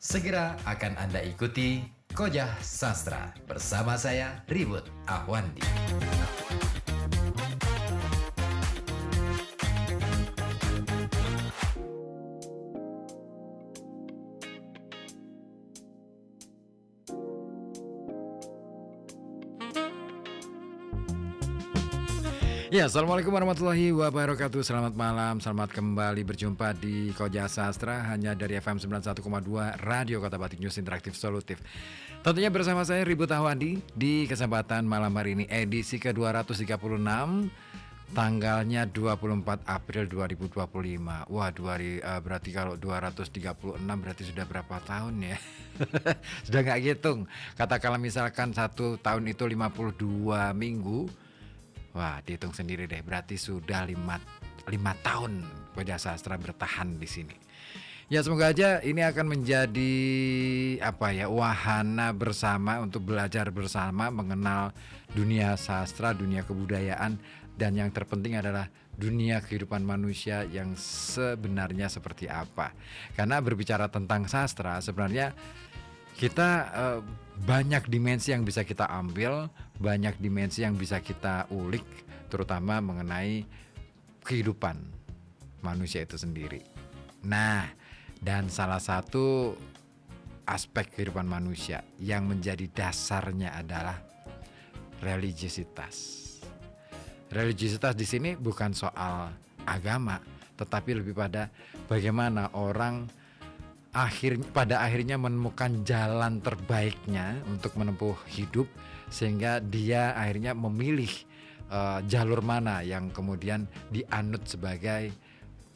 Segera akan Anda ikuti Kojah Sastra bersama saya Ribut Ahwandi. Ya, Assalamualaikum warahmatullahi wabarakatuh. Selamat malam, selamat kembali berjumpa di Kojah Sastra hanya dari FM 91,2 Radio Kota Batik News Interaktif Solutif. Tentunya bersama saya Ribut Ahwandi di kesempatan malam hari ini edisi ke-236, tanggalnya 24 April 2025. Wah, berarti kalau 236 berarti sudah berapa tahun ya? Sudah nggak hitung. Katakanlah misalkan satu tahun itu 52 minggu. Wah, dihitung sendiri deh, berarti sudah 5 tahun Kojah Sastra bertahan di sini. Ya, semoga aja ini akan menjadi wahana bersama untuk belajar bersama mengenal dunia sastra, dunia kebudayaan, dan yang terpenting adalah dunia kehidupan manusia yang sebenarnya seperti apa. Karena berbicara tentang sastra, sebenarnya kita banyak dimensi yang bisa kita ambil, banyak dimensi yang bisa kita ulik, terutama mengenai kehidupan manusia itu sendiri. Nah, dan salah satu aspek kehidupan manusia yang menjadi dasarnya adalah religiositas. Religiositas di sini bukan soal agama, tetapi lebih pada bagaimana orang pada akhirnya menemukan jalan terbaiknya untuk menempuh hidup, sehingga dia akhirnya memilih jalur mana yang kemudian dianut sebagai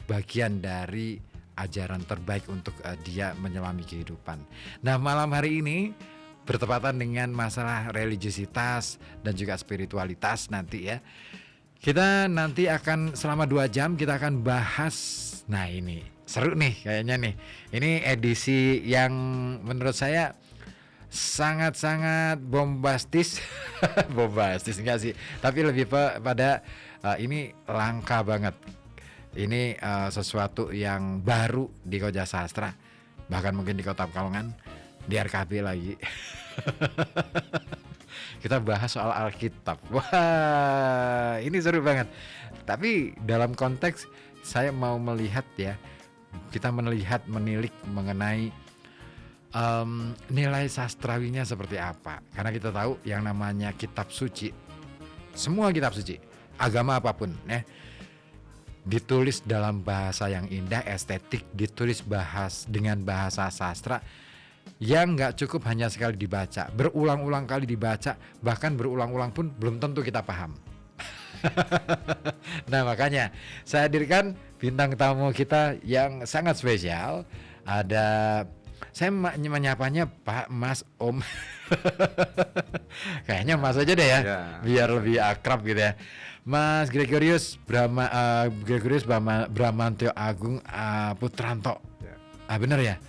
bagian dari ajaran terbaik untuk dia menyelami kehidupan. Nah, malam hari ini bertepatan dengan masalah religiositas dan juga spiritualitas nanti ya. Kita nanti akan selama 2 jam kita akan bahas. Nah, ini seru nih kayaknya nih. Ini edisi yang menurut saya sangat-sangat bombastis. Bombastis enggak sih, tapi lebih pada ini langka banget. Ini sesuatu yang baru di Kojah Sastra, bahkan mungkin di Kota Pekalongan, di RKB lagi. Kita bahas soal Alkitab. Wah, ini seru banget. Tapi dalam konteks saya mau melihat ya, kita menilik mengenai nilai sastrawinya seperti apa. Karena kita tahu yang namanya kitab suci, semua kitab suci, agama apapun ditulis dalam bahasa yang indah, estetik, ditulis dengan bahasa sastra yang gak cukup hanya sekali dibaca, berulang-ulang kali dibaca, bahkan berulang-ulang pun belum tentu kita paham. Nah, makanya saya hadirkan bintang tamu kita yang sangat spesial. Saya menyapanya Pak, Mas, Om. Kayaknya Mas aja deh ya, biar lebih akrab gitu ya. Mas Gregorius Bramantyo Agung Putranto. Bener ya?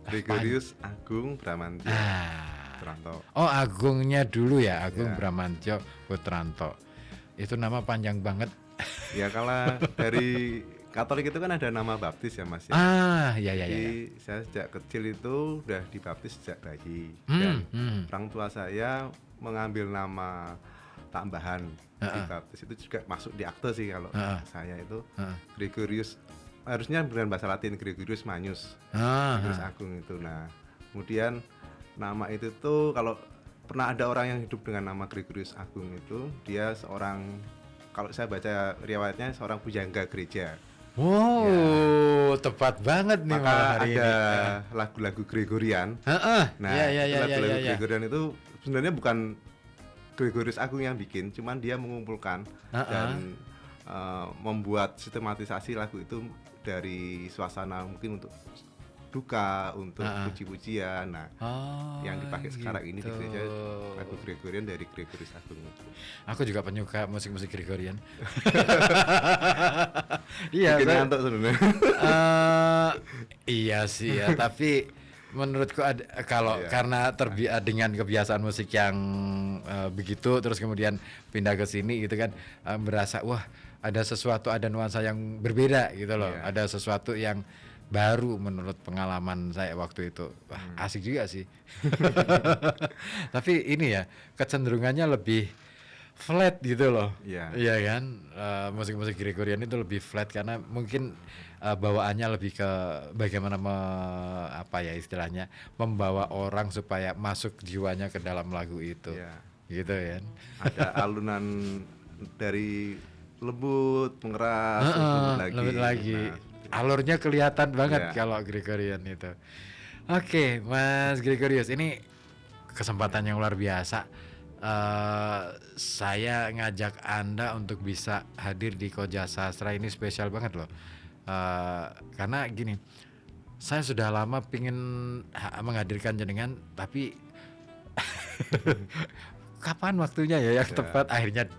Gregorius Agung Bramantyo Putranto. Oh, Agungnya dulu ya, Agung Bramantyo Putranto. Itu nama panjang banget. Ya, kalau dari Katolik itu kan ada nama baptis ya, Mas ya. Iya. Jadi saya sejak kecil itu udah dibaptis sejak bayi. Dan orang tua saya mengambil nama tambahan dibaptis itu juga masuk di akte sih kalau saya itu Gregorius. Harusnya dengan bahasa Latin Gregorius Magnus, Gregorius Agung itu. Nah, kemudian nama itu tuh kalau pernah ada orang yang hidup dengan nama Gregorius Agung itu, dia seorang, kalau saya baca riwayatnya, seorang pujangga gereja. Wow, tepat banget nih. Maka ada lagu-lagu Gregorian. Nah, lagu-lagu Gregorian itu sebenarnya bukan Gregorius Agung yang bikin, cuman dia mengumpulkan dan membuat sistematisasi lagu itu dari suasana mungkin untuk duka, untuk puji-pujian. Nah, yang dipakai sekarang ini di gereja lagu Gregorian dari Gregorius Agung itu. Aku juga penyuka musik-musik Gregorian. Iya, bikin ngantuk sebenarnya. Iya sih ya, tapi menurutku karena dengan kebiasaan musik yang begitu, terus kemudian pindah ke sini gitu kan, berasa wah ada sesuatu, ada nuansa yang berbeda gitu loh. Ada sesuatu yang baru menurut pengalaman saya waktu itu. Wah, asik juga sih. Tapi ini ya kecenderungannya lebih flat gitu loh. Iya. Iya kan? Musik-musik Gregorian itu lebih flat karena mungkin bawaannya lebih ke bagaimana apa ya istilahnya, membawa orang supaya masuk jiwanya ke dalam lagu itu. Iya. Gitu kan. Ada alunan dari lembut, mengeras, lembut lagi. Nah, Alurnya kelihatan banget Iya. kalau Gregorian itu. Oke, Mas Gregorius, ini kesempatan yang luar biasa. Saya ngajak Anda untuk bisa hadir di Koja Sastra ini spesial banget loh. Karena gini, saya sudah lama pingin menghadirkan jenengan, tapi kapan waktunya ya yang tepat, akhirnya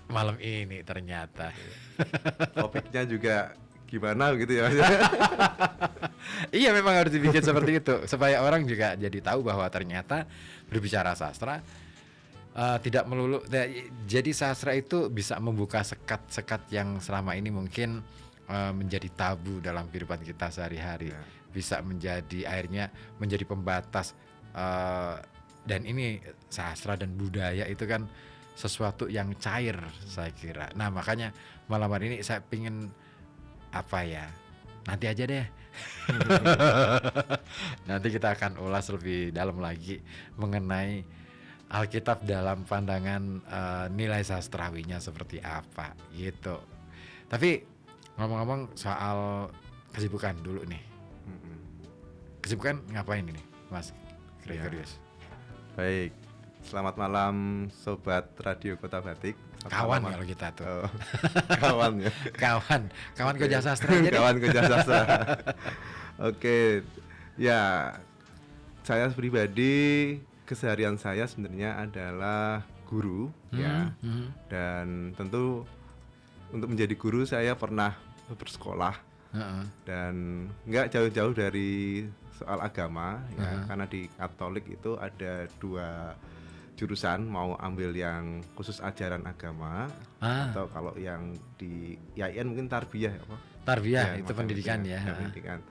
malam ini ternyata. Topiknya juga gimana gitu ya. Iya, memang harus dibikin seperti itu supaya orang juga jadi tahu bahwa ternyata berbicara sastra tidak melulu. Jadi sastra itu bisa membuka sekat-sekat yang selama ini mungkin menjadi tabu dalam kehidupan kita sehari-hari. Ya. Bisa menjadi akhirnya menjadi pembatas. Dan ini sastra dan budaya itu kan sesuatu yang cair saya kira. Nah makanya malam hari ini saya pingin apa ya, nanti aja deh. Nanti kita akan ulas lebih dalam lagi mengenai Alkitab dalam pandangan nilai sastrawinya seperti apa gitu. Tapi ngomong-ngomong soal kesibukan dulu nih. Kesibukan ngapain ini Mas Gregorius? Baik, selamat malam Sobat Radio Kota Batik. Kawan kalau kita tuh. Oh, kawan ya. Kawan Koja Sastra aja deh. Kawan Koja Sastra. Oke, ya saya pribadi keseharian saya sebenarnya adalah guru ya, dan tentu untuk menjadi guru saya pernah bersekolah dan nggak jauh-jauh dari soal agama ya, karena di Katolik itu ada 2 jurusan, mau ambil yang khusus ajaran agama atau kalau yang di IAIN mungkin tarbiyah apa? Tarbiyah Ya, itu pendidikan ya. Pendidikan.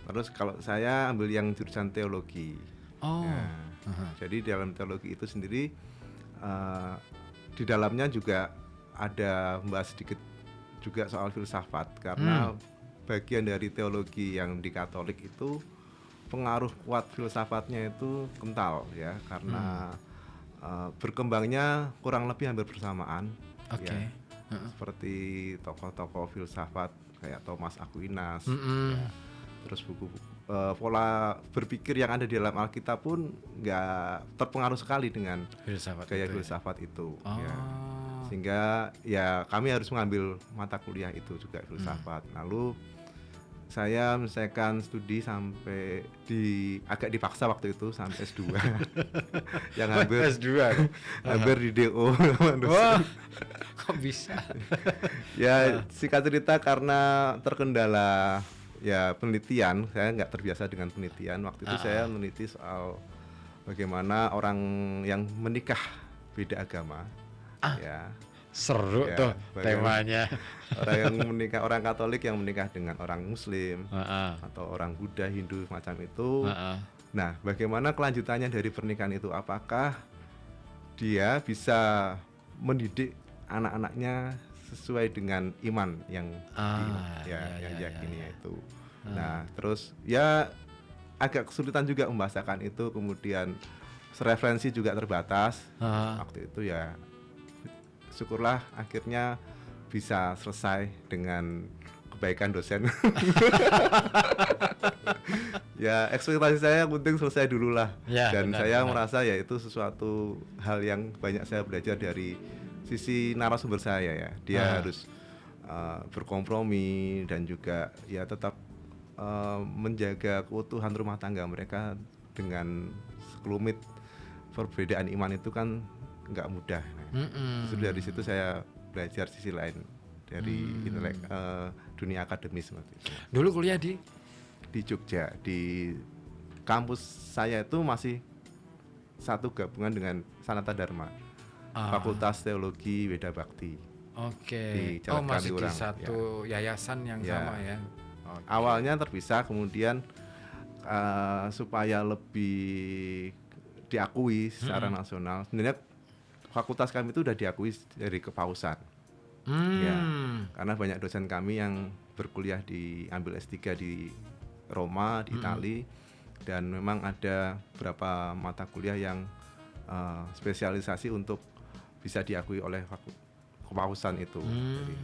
Terus kalau saya ambil yang jurusan teologi. Oh. Ya. Jadi dalam teologi itu sendiri di dalamnya juga ada membahas sedikit juga soal filsafat karena bagian dari teologi yang di Katolik itu pengaruh kuat filsafatnya itu kental ya karena berkembangnya kurang lebih hampir bersamaan. Oke. Ya. Seperti tokoh-tokoh filsafat kayak Thomas Aquinas. Ya. Terus buku pola berpikir yang ada di dalam Alkitab pun nggak terpengaruh sekali dengan gaya filsafat itu. Ya. Sehingga ya kami harus mengambil mata kuliah itu juga filsafat. Lalu saya menyelesaikan studi sampai agak dipaksa waktu itu sampai S2. Yang hampir S2. Hampir di DO. Wah, kok bisa? Ya singkat cerita karena terkendala ya penelitian, saya nggak terbiasa dengan penelitian. Waktu itu saya meneliti soal bagaimana orang yang menikah beda agama. Ya. Seru ya, tuh temanya. Orang yang menikah, orang Katolik yang menikah dengan orang Muslim atau orang Buddha, Hindu macam itu. Nah, bagaimana kelanjutannya dari pernikahan itu? Apakah dia bisa mendidik anak-anaknya sesuai dengan iman yang diyakini itu. Nah, terus ya agak kesulitan juga membahasakan itu. Kemudian referensi juga terbatas. Waktu itu ya. Syukurlah akhirnya bisa selesai dengan kebaikan dosen. Ya ekspektasi saya penting selesai dulu lah ya, dan saya merasa ya itu sesuatu hal yang banyak saya belajar dari sisi narasumber saya ya. Dia harus berkompromi dan juga ya tetap menjaga keutuhan rumah tangga mereka dengan sekelumit perbedaan iman itu kan nggak mudah. Justru dari situ saya belajar sisi lain dari dunia akademis seperti itu. Dulu kuliah di Jogja, di kampus saya itu masih satu gabungan dengan Sanata Dharma, Fakultas Teologi Weda Bakti. Oke. Oh masih di satu yayasan yang sama ya. oke. Awalnya terpisah, kemudian supaya lebih diakui secara nasional. Sebenarnya fakultas kami itu udah diakui dari Kepausan. Ya, karena banyak dosen kami yang berkuliah ambil S3 di Roma, di Itali, dan memang ada beberapa mata kuliah yang spesialisasi untuk bisa diakui oleh Kepausan itu, dari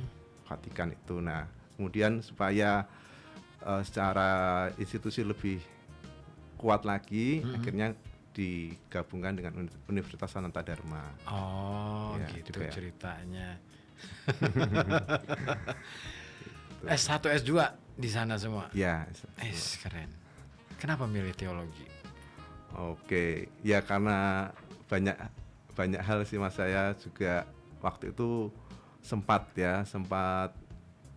Vatikan itu. Nah, kemudian supaya secara institusi lebih kuat lagi, akhirnya digabungkan dengan Universitas Sanata Dharma. Oh, Ya, gitu DPR. ceritanya. S1, S2 di sana semua. Ya, Keren. Kenapa milih teologi? oke. Ya karena banyak hal sih Mas, saya juga waktu itu sempat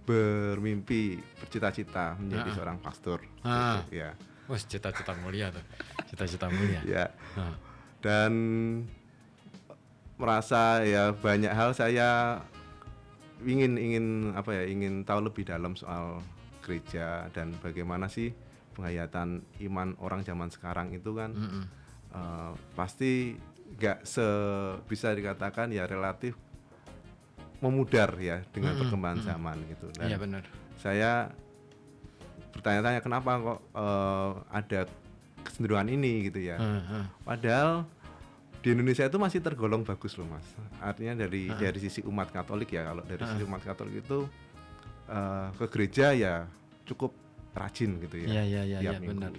bermimpi, bercita-cita menjadi seorang pastor. Gitu, ya. Wah, cita-cita mulia tuh. Cita-cita mulia. Ya. Dan merasa ya banyak hal saya ingin tahu lebih dalam soal gereja dan bagaimana sih penghayatan iman orang zaman sekarang itu kan pasti nggak bisa dikatakan ya relatif memudar ya dengan perkembangan zaman gitu. Dan Iya benar. saya bertanya-tanya kenapa kok ada kecenderungan ini gitu ya. Padahal di Indonesia itu masih tergolong bagus loh Mas. Artinya dari sisi umat Katolik ya, kalau dari sisi umat Katolik itu ke gereja ya cukup rajin gitu ya. Iya tiap minggu. benar.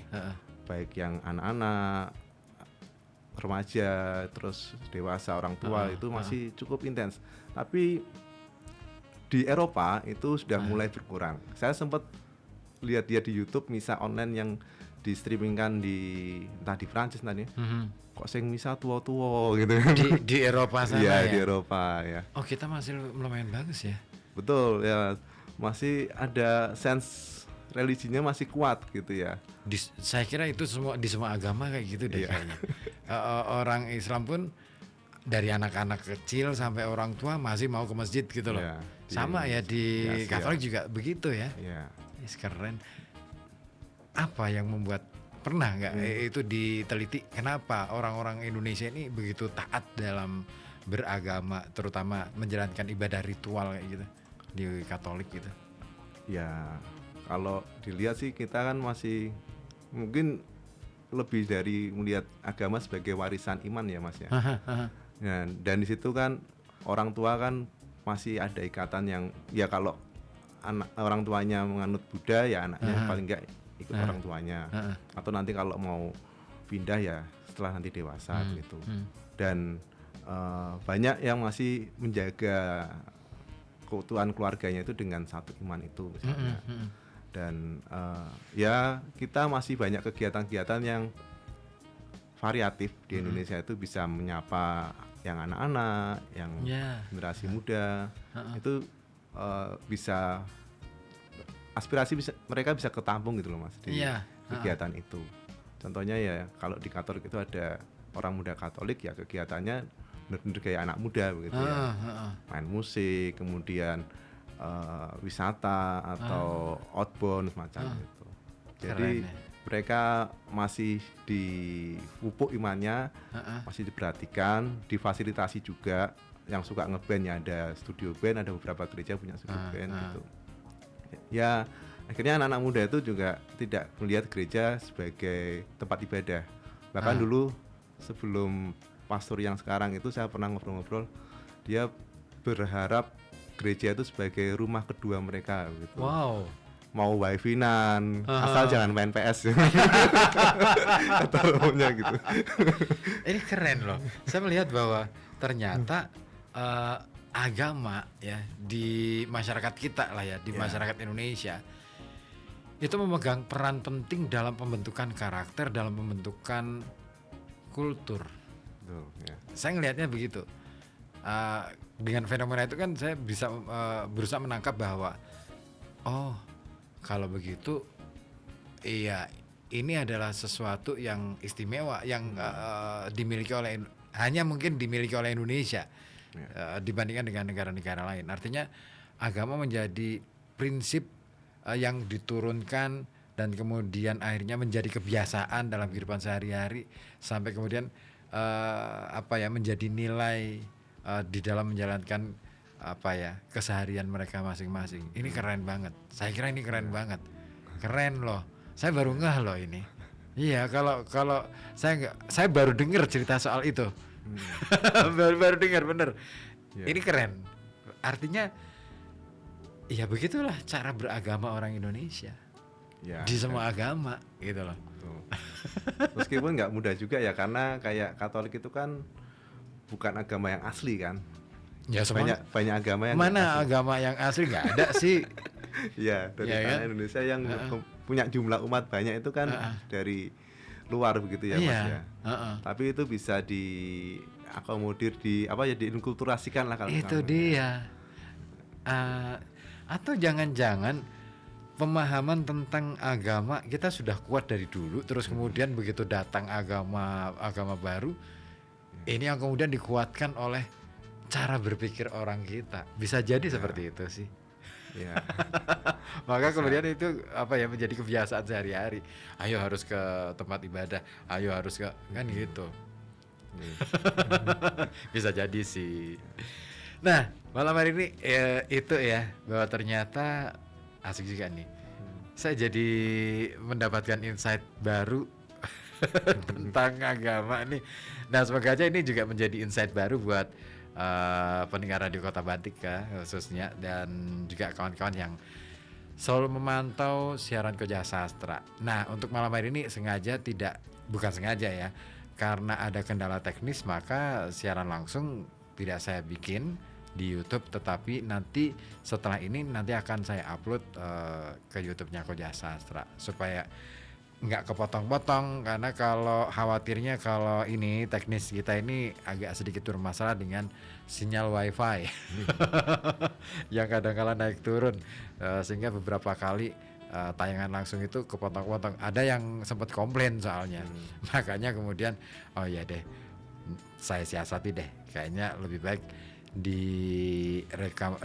Baik yang anak-anak, remaja, terus dewasa, orang tua itu masih cukup intens. Tapi di Eropa itu sudah mulai berkurang. Saya sempat lihat dia di YouTube misa online yang di streamingkan entah di Prancis tadi. Kok sing misa tua-tua gitu. Di Eropa sana ya. Di Eropa ya. Oh, kita masih lumayan bagus ya. Betul ya. Masih ada sense religinya masih kuat gitu ya. Saya kira itu di semua agama kayak gitu deh kayaknya. Orang Islam pun dari anak-anak kecil sampai orang tua masih mau ke masjid gitu loh. Sama ya di Katolik juga begitu ya. Keren. Apa yang membuat pernah nggak itu diteliti kenapa orang-orang Indonesia ini begitu taat dalam beragama, terutama menjalankan ibadah ritual kayak gitu di Katolik gitu? Ya kalau dilihat sih kita kan masih mungkin lebih dari melihat agama sebagai warisan iman ya Mas ya. Nah, dan di situ kan orang tua kan masih ada ikatan yang ya kalau orang tuanya menganut Buddha ya anaknya paling enggak ikut orang tuanya. Atau nanti kalau mau pindah ya setelah nanti dewasa gitu. Dan banyak yang masih menjaga keutuhan keluarganya itu dengan satu iman itu misalnya. Dan ya kita masih banyak kegiatan-kegiatan yang variatif di Indonesia itu bisa menyapa yang anak-anak, yang generasi muda itu bisa aspirasi mereka bisa ketampung gitu loh Mas di kegiatan itu. Contohnya ya kalau di Katolik itu ada orang muda Katolik ya kegiatannya benar-benar kayak anak muda begitu ya. Main musik, kemudian wisata atau outbound semacam itu. Jadi mereka masih dipupuk imannya, masih diperhatikan, difasilitasi juga. Yang suka ngeband ya ada studio band, ada beberapa gereja punya studio band gitu. Ya akhirnya anak-anak muda itu juga tidak melihat gereja sebagai tempat ibadah. Bahkan dulu sebelum pastor yang sekarang itu saya pernah ngobrol-ngobrol, dia berharap gereja itu sebagai rumah kedua mereka gitu. Wow. Mau wifi-nan, asal jangan main PS. Atau umumnya gitu. Ini keren loh. Saya melihat bahwa ternyata agama ya di masyarakat kita lah ya, di masyarakat Indonesia itu memegang peran penting dalam pembentukan karakter, dalam pembentukan kultur. Betul, ya. Saya ngelihatnya begitu. Dengan fenomena itu kan saya bisa berusaha menangkap bahwa kalau begitu iya ini adalah sesuatu yang istimewa yang hanya mungkin dimiliki oleh Indonesia dibandingkan dengan negara-negara lain. Artinya agama menjadi prinsip yang diturunkan dan kemudian akhirnya menjadi kebiasaan dalam kehidupan sehari-hari sampai kemudian menjadi nilai di dalam menjalankan keseharian mereka masing-masing. Ini keren banget. Saya kira ini keren banget. Keren loh. Saya baru ngeh loh ini. Iya, kalau saya baru dengar cerita soal itu. baru dengar bener. Ini keren. Artinya ya begitulah cara beragama orang Indonesia. Di semua agama gitu loh. Meskipun nggak mudah juga ya, karena kayak Katolik itu kan bukan agama yang asli kan. Ya banyak agama yang mana asli. Agama yang asli nggak ada sih. Ya dari tanah kan? Indonesia yang punya jumlah umat banyak itu kan dari luar begitu ya Mas ya. Tapi itu bisa diakomodir diinkulturasikan lah kalau itu dia. Atau jangan-jangan pemahaman tentang agama kita sudah kuat dari dulu, terus kemudian begitu datang agama baru, ini yang kemudian dikuatkan oleh cara berpikir orang kita. Bisa jadi seperti itu sih. Ya. Maka kemudian itu menjadi kebiasaan sehari-hari. Ayo harus ke tempat ibadah, ayo harus ke kan gitu. Bisa jadi sih. Nah, malam hari ini itu ya, bahwa ternyata asik juga nih. Saya jadi mendapatkan insight baru tentang agama nih. Nah, semoga aja ini juga menjadi insight baru buat pendengar Radio Kota Batik ya khususnya, dan juga kawan-kawan yang selalu memantau siaran Koja Sastra. Nah, untuk malam hari ini bukan sengaja ya, karena ada kendala teknis maka siaran langsung tidak saya bikin di YouTube, tetapi nanti setelah ini nanti akan saya upload ke YouTube-nya Koja Sastra supaya nggak kepotong-potong, karena khawatirnya kalau ini teknis kita ini agak sedikit bermasalah dengan sinyal wifi yang kadang-kala naik turun, sehingga beberapa kali tayangan langsung itu kepotong-potong. Ada yang sempat komplain soalnya. Makanya kemudian deh saya siasati deh, kayaknya lebih baik di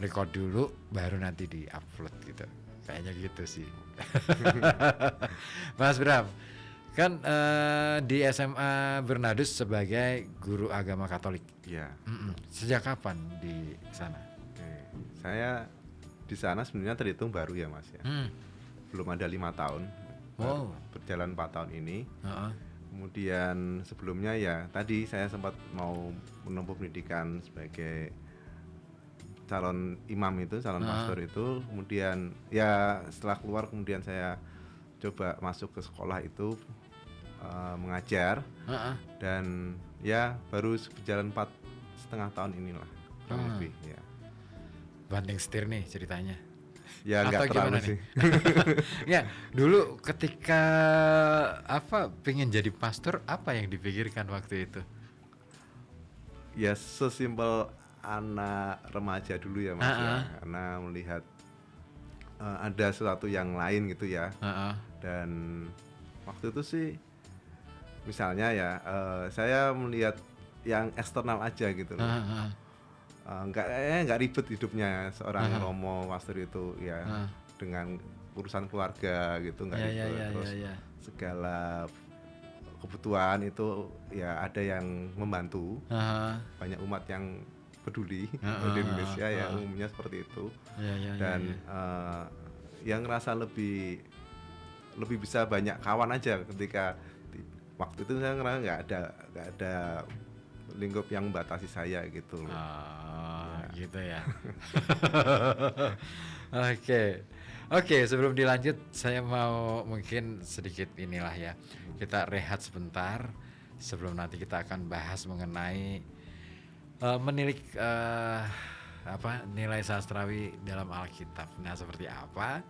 record dulu baru nanti di upload gitu, kayaknya gitu sih. Mas Bram kan di SMA Bernadus sebagai guru agama Katolik. Iya. Sejak kapan di sana? Saya di sana sebenarnya terhitung baru ya Mas ya. Belum ada 5 tahun. Wow. Berjalan 4 tahun ini. Kemudian sebelumnya ya tadi saya sempat mau menempuh pendidikan sebagai calon imam itu, calon pastor itu. Kemudian ya setelah keluar kemudian saya coba masuk ke sekolah itu mengajar. Dan ya baru berjalan 4,5 tahun inilah kurang lebih ya. Banting setir nih ceritanya. Ya nggak terlalu sih. Ya dulu ketika pengen jadi pastor, apa yang dipikirkan waktu itu? Ya sesimpel anak remaja dulu ya Mas ya, karena melihat ada sesuatu yang lain gitu ya. Dan waktu itu sih misalnya ya saya melihat yang eksternal aja gitu loh. Nggak ribet hidupnya seorang romo pastor itu ya, dengan urusan keluarga gitu nggak ribet. Terus segala kebutuhan itu ya ada yang membantu. Banyak umat yang peduli di Indonesia ya umumnya seperti itu. Dan yang ngerasa lebih bisa banyak kawan aja ketika waktu itu. Saya ngerasa nggak ada lingkup yang membatasi saya gitu. Gitu ya. Oke, sebelum dilanjut saya mau mungkin sedikit inilah ya, kita rehat sebentar sebelum nanti kita akan bahas mengenai menilik nilai sastrawi dalam Alkitab. Nah, seperti apa?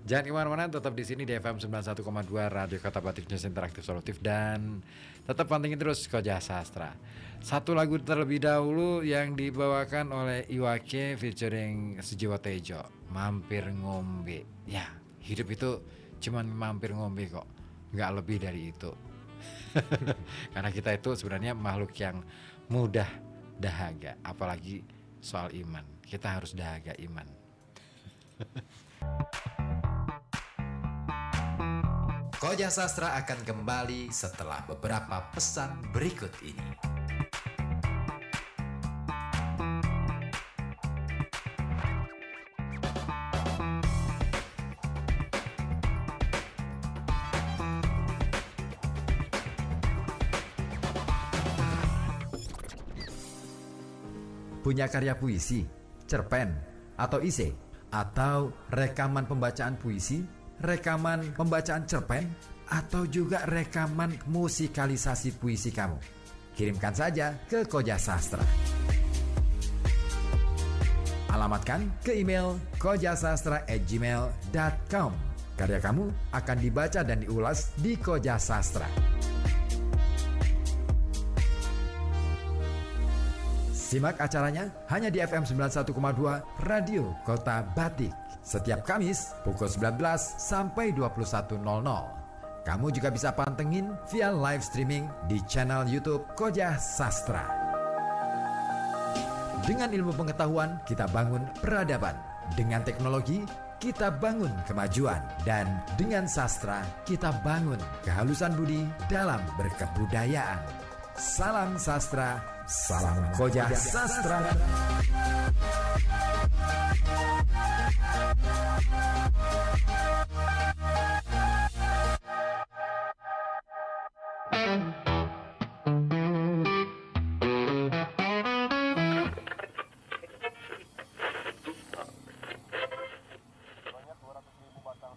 Jangan kemana-mana, tetap di sini di FM 91,2 Radio Kota Batik News Interaktif Solutif, dan tetap pantengin terus Koja Sastra. Satu lagu terlebih dahulu yang dibawakan oleh Iwake featuring Sujiwo Tejo, Mampir Ngombe. Ya, hidup itu cuman mampir ngombe kok, nggak lebih dari itu. Karena kita itu sebenarnya makhluk yang mudah dahaga, apalagi soal iman. Kita harus dahaga iman. Koja Sastra akan kembali setelah beberapa pesan berikut ini. Punya karya puisi, cerpen, atau esai, atau rekaman pembacaan puisi, rekaman pembacaan cerpen, atau juga rekaman musikalisasi puisi kamu? Kirimkan saja ke Koja Sastra. Alamatkan ke email kojasastra@gmail.com. Karya kamu akan dibaca dan diulas di Koja Sastra. Simak acaranya hanya di FM 91,2 Radio Kota Batik setiap Kamis pukul 19 sampai 21.00. Kamu juga bisa pantengin via live streaming di channel YouTube Koja Sastra. Dengan ilmu pengetahuan kita bangun peradaban, dengan teknologi kita bangun kemajuan, dan dengan sastra kita bangun kehalusan budi dalam berkebudayaan. Salam sastra, salam Koja Sastra.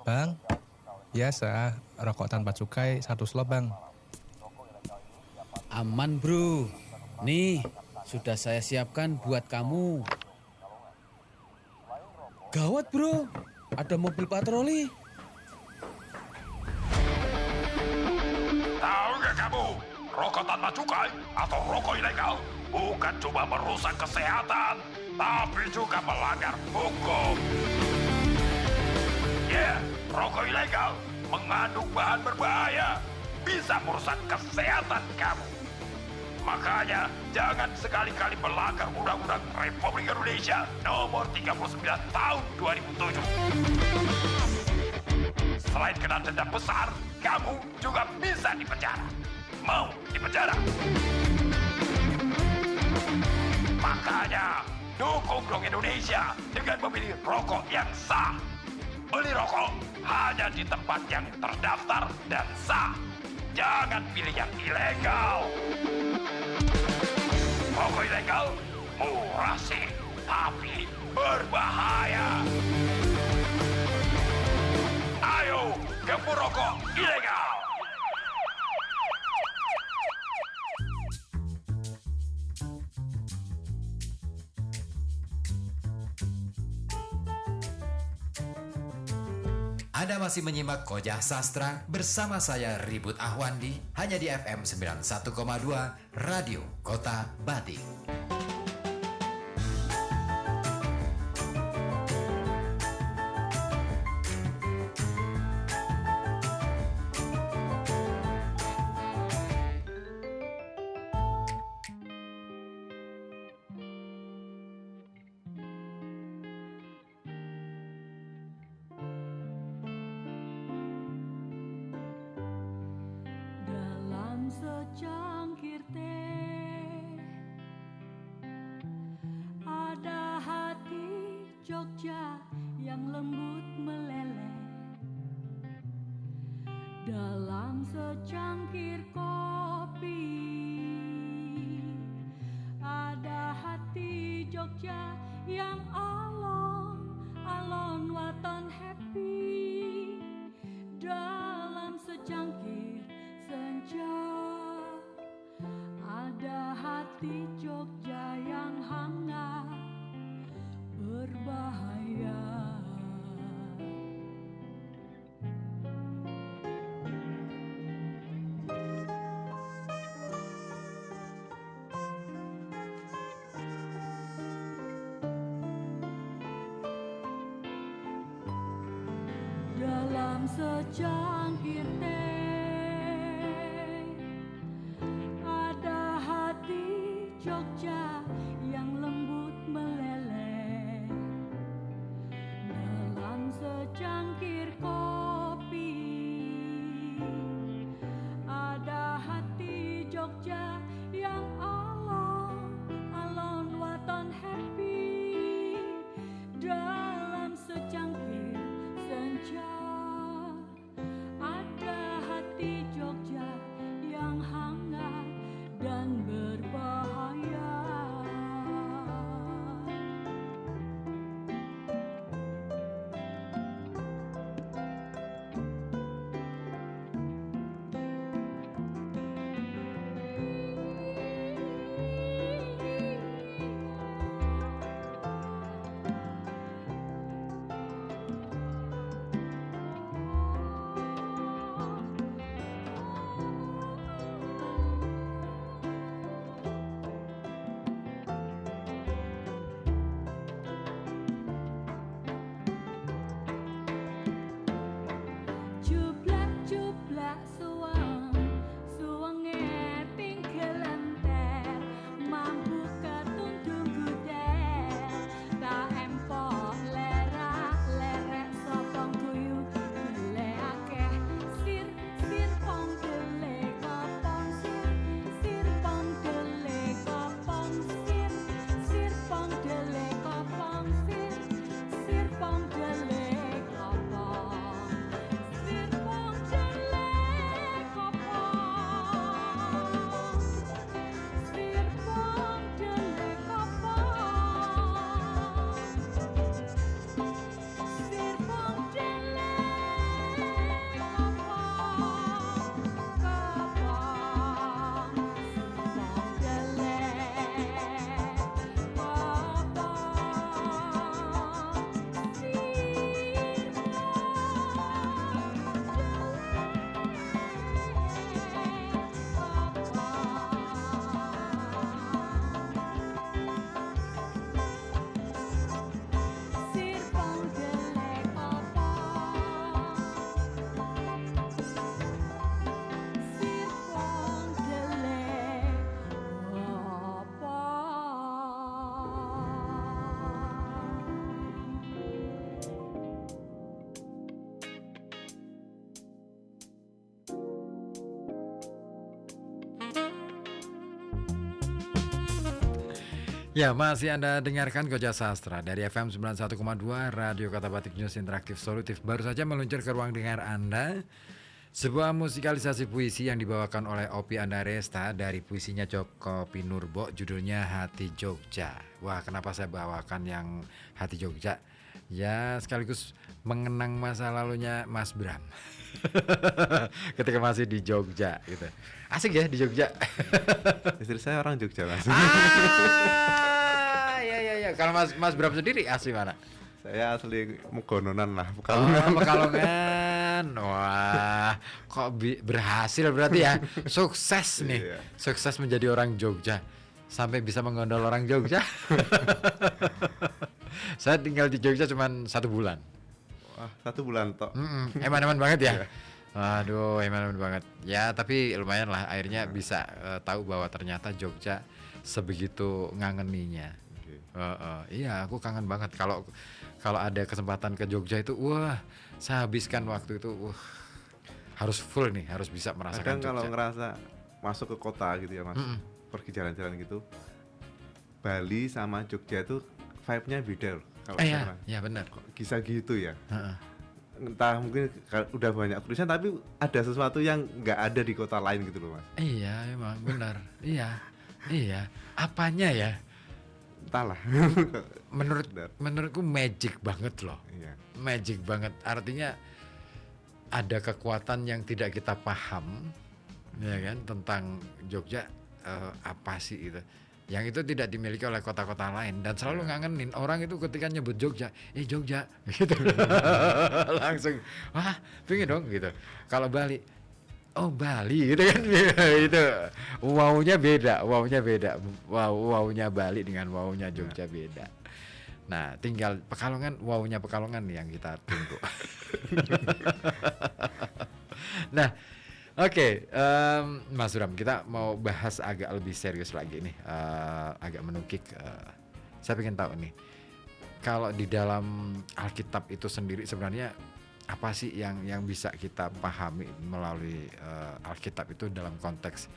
Bang, biasa rokok tanpa cukai 1 slop bang. Aman bro, nih sudah saya siapkan buat kamu. Gawat bro, ada mobil patroli. Tahu nggak kamu, rokok tanpa cukai atau rokok ilegal bukan cuma merusak kesehatan, tapi juga melanggar hukum. Ya, rokok ilegal mengandung bahan berbahaya, bisa merusak kesehatan kamu. Makanya jangan sekali-kali melanggar Undang-Undang Republik Indonesia Nomor 39 Tahun 2007. Selain kena denda besar, kamu juga bisa dipenjara. Mau dipenjara? Makanya dukung dong Indonesia dengan memilih rokok yang sah. Beli rokok hanya di tempat yang terdaftar dan sah. Jangan pilih yang ilegal. Rokok ilegal murah sih, tapi berbahaya. Ayo, gempur rokok ilegal. Anda masih menyimak Koja Sastra bersama saya Ribut Ahwandi hanya di FM 91,2 Radio Kota Batik. Secangkir teh ada hati Jogja yang lembut meleleh. Dalam secangkir kopi ada hati Jogja yang alon-alon waton happy. Dalam secangkir senja ada hati Jogja yang hangat berbahaya. Dalam secangkir teh ada hati Jogja yang lembut meleleh. Dalam secangkir kopi Ya, masih Anda dengarkan Koja Sastra dari FM 91,2 Radio Kota Batik News Interaktif Solutif. Baru saja meluncur ke ruang dengar Anda sebuah musikalisasi puisi yang dibawakan oleh Opi Andaresta dari puisinya Joko Pinurbo, judulnya Hati Jogja. Wah, kenapa saya bawakan yang Hati Jogja? Ya, sekaligus mengenang masa lalunya Mas Bram. Ketika masih di Jogja gitu. Asik ya di Jogja. Istri saya orang Jogja, Mas. Ya. Kalau Mas Bram sendiri asli mana? Saya asli Megononan lah, Oh, Pekalongan. Pekalongan. Wah, kok berhasil berarti ya. Sukses nih. Iya. Sukses menjadi orang Jogja. Sampai bisa menggondol orang Jogja. Saya tinggal di Jogja cuma 1 bulan. Wah, 1 bulan tok. Eman-eman banget ya. Waduh, eman-eman banget. Ya, tapi lumayan lah akhirnya bisa tahu bahwa ternyata Jogja sebegitu ngangeninya. Oke. Iya, aku kangen banget kalau ada kesempatan ke Jogja itu, wah, saya habiskan waktu itu, harus full nih, harus bisa merasakan Kadang kalau Jogja. ngerasa masuk ke kota gitu ya, Mas. Pergi jalan-jalan gitu. Bali sama Jogja itu vibe-nya beda loh. Kalau Iya, sekarang. ya benar. Kok bisa gitu ya? Heeh. Entah mungkin udah banyak tulisan tapi ada sesuatu yang nggak ada di kota lain gitu loh, Mas. Iya, emang benar. Iya. Apanya ya? Entahlah. Benar. Menurutku magic banget loh. Iya. Magic banget. Artinya ada kekuatan yang tidak kita paham, ya kan, tentang Jogja, apa sih itu? Yang itu tidak dimiliki oleh kota-kota lain dan selalu ngangenin orang itu ketika nyebut Jogja, Jogja gitu. Langsung, wah, pengen dong gitu. Kalau Bali, oh Bali gitu kan. Itu wow-nya beda. Wow-nya Bali dengan wow-nya Jogja beda. Nah, tinggal Pekalongan, wow-nya Pekalongan yang kita tunggu. Nah, oke, Mas Bram, kita mau bahas agak lebih serius lagi nih, agak menukik. Saya pengen tahu nih, kalau di dalam Alkitab itu sendiri sebenarnya apa sih yang bisa kita pahami melalui Alkitab itu dalam konteks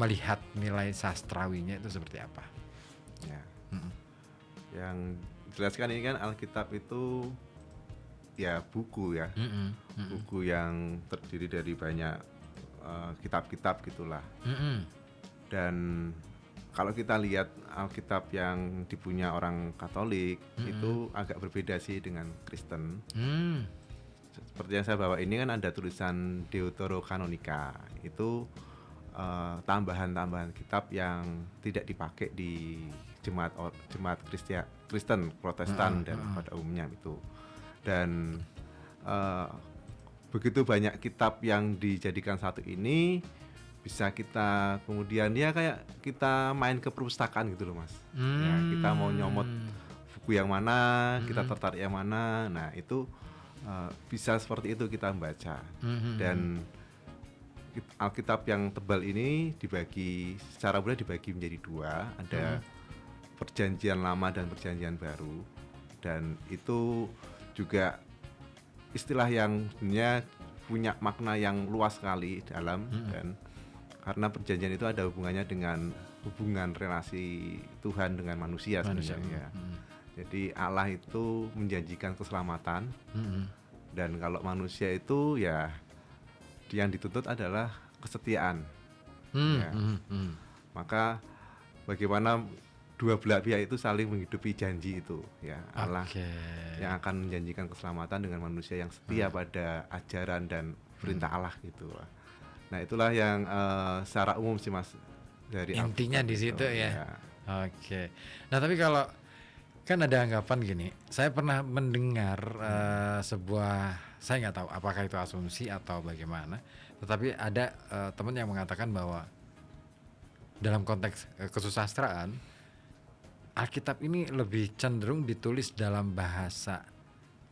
melihat nilai sastrawinya itu seperti apa? Ya. Yang dijelaskan ini kan Alkitab itu ya buku ya. Buku yang terdiri dari banyak kitab-kitab gitulah. Dan kalau kita lihat Alkitab yang dipunya orang Katolik itu agak berbeda sih dengan Kristen. Seperti yang saya bawa ini kan ada tulisan Deuterokanonika. Itu tambahan-tambahan kitab yang tidak dipakai di jemaat Kristen, Protestan dan pada umumnya itu. Dan begitu banyak kitab yang dijadikan satu ini bisa kita kemudian ya kayak kita main ke perpustakaan gitu loh, Mas. Ya, kita mau nyomot buku yang mana, kita tertarik yang mana. Nah, itu bisa seperti itu kita membaca. Dan Alkitab yang tebal ini secara mudah dibagi menjadi 2, ada Perjanjian Lama dan Perjanjian Baru. Dan itu juga istilah yang sebenarnya punya makna yang luas sekali dalam dan karena perjanjian itu ada hubungannya dengan hubungan relasi Tuhan dengan manusia sebenarnya. Jadi Allah itu menjanjikan keselamatan dan kalau manusia itu ya yang dituntut adalah kesetiaan. Maka bagaimana dua belah pihak itu saling menghidupi janji itu ya Allah yang akan menjanjikan keselamatan dengan manusia yang setia pada ajaran dan perintah Allah gitu. Nah itulah yang secara umum sih, Mas, dari intinya di situ itu, ya. Oke. Nah tapi kalau kan ada anggapan gini, saya pernah mendengar sebuah, saya nggak tahu apakah itu asumsi atau bagaimana, tetapi ada teman yang mengatakan bahwa dalam konteks kesusastraan Alkitab ini lebih cenderung ditulis dalam bahasa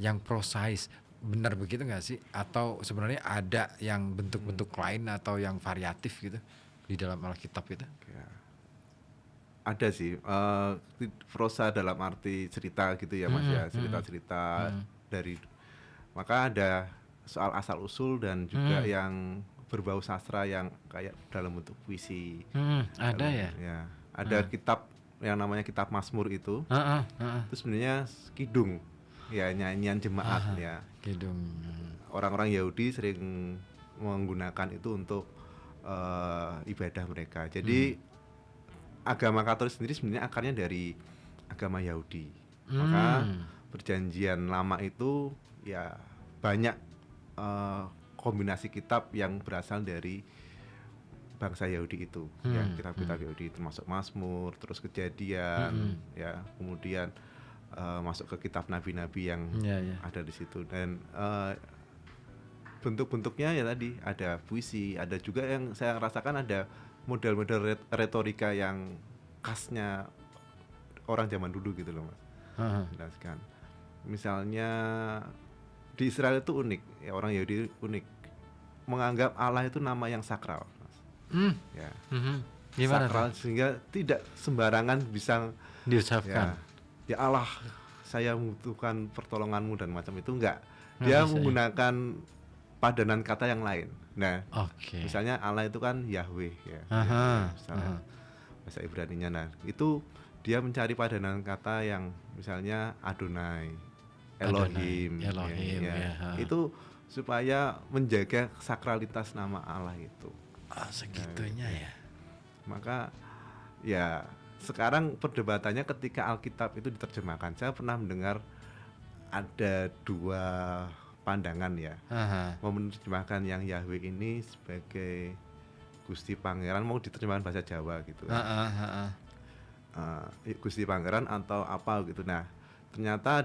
yang prosais. Benar begitu nggak sih? Atau sebenarnya ada yang bentuk-bentuk lain atau yang variatif gitu di dalam Alkitab itu? Ya. Ada sih prosa dalam arti cerita gitu ya, Mas, ya, cerita-cerita dari, maka ada soal asal usul dan juga yang berbau sastra yang kayak dalam bentuk puisi. Ada ya? Ya, ada kitab yang namanya kitab Mazmur itu Heeh, heeh. itu sebenarnya kidung, ya nyanyian jemaat ya. Kidung. Orang-orang Yahudi sering menggunakan itu untuk ibadah mereka. Jadi agama Katolik sendiri sebenarnya akarnya dari agama Yahudi. Maka perjanjian lama itu ya banyak kombinasi kitab yang berasal dari bangsa Yahudi itu, ya kitab-kitab Yahudi termasuk Mazmur, terus Kejadian, ya kemudian masuk ke kitab nabi-nabi yang Ya, ya. ada di situ. Dan bentuk-bentuknya ya tadi ada puisi, ada juga yang saya rasakan ada model-model retorika yang khasnya orang zaman dulu gitu loh Mas. Heeh. Jelaskan. Misalnya di Israel itu unik, ya orang Yahudi unik menganggap Allah itu nama yang sakral, Mas. Ya, Gimana sakral tuh sehingga tidak sembarangan bisa diucapkan? ya Allah, saya membutuhkan pertolonganmu dan macam itu enggak. Dia bisa, ya? menggunakan padanan kata yang lain. Nah, Oke. misalnya Allah itu kan Yahweh ya. Aha, Misalnya aha. bahasa Ibraninya. Nah, itu dia mencari padanan kata yang misalnya Adonai, Elohim, Elohim, ya, ha. Itu supaya menjaga sakralitas nama Allah itu. Segitunya ya. Maka ya sekarang perdebatannya ketika Alkitab itu diterjemahkan. Saya pernah mendengar ada dua pandangan ya. Aha. Mau menerjemahkan yang Yahweh ini sebagai Gusti Pangeran, mau diterjemahkan bahasa Jawa gitu. Heeh. Gusti Pangeran atau apa gitu. Nah, ternyata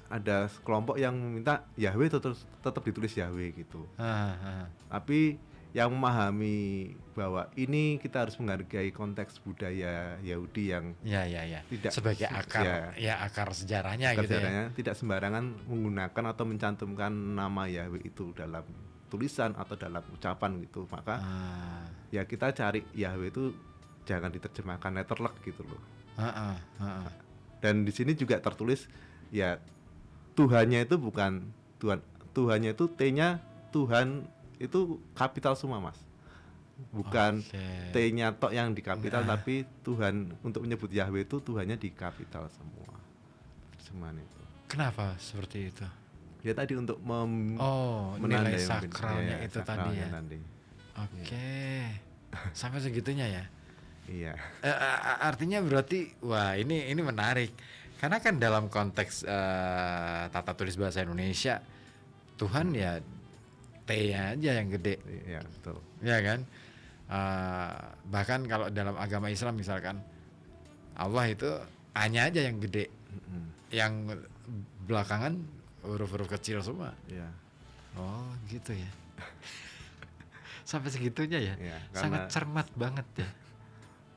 ada kelompok yang meminta Yahweh tetap ditulis Yahweh gitu. Tapi yang memahami bahwa ini kita harus menghargai konteks budaya Yahudi yang Ya. tidak Sebagai akar, akar sejarahnya gitu ya. sejarahnya tidak sembarangan menggunakan atau mencantumkan nama Yahweh itu dalam tulisan atau dalam ucapan gitu. Maka ya kita cari Yahweh itu jangan diterjemahkan letterlek gitu loh. Dan di sini juga tertulis ya Tuhannya itu bukan Tuhan, Tuhannya itu T-nya Tuhan itu kapital semua Mas. Bukan Oke. T-nya tok yang di kapital, tapi Tuhan untuk menyebut Yahweh itu Tuhannya di kapital semua. Terjemahan itu. Kenapa seperti itu? Ya tadi untuk nilai sakralnya itu tadi ya. Menandai. Oke. Sampai segitunya ya. Iya. Artinya berarti wah ini menarik. Karena kan dalam konteks tata tulis bahasa Indonesia Tuhan ya T-nya aja yang gede. Iya, betul. Ya kan? Bahkan kalau dalam agama Islam misalkan Allah itu A-nya aja yang gede. Yang belakangan huruf-huruf kecil semua. Iya. Oh, gitu ya. Sampai segitunya ya. Iya, Sangat cermat banget ya.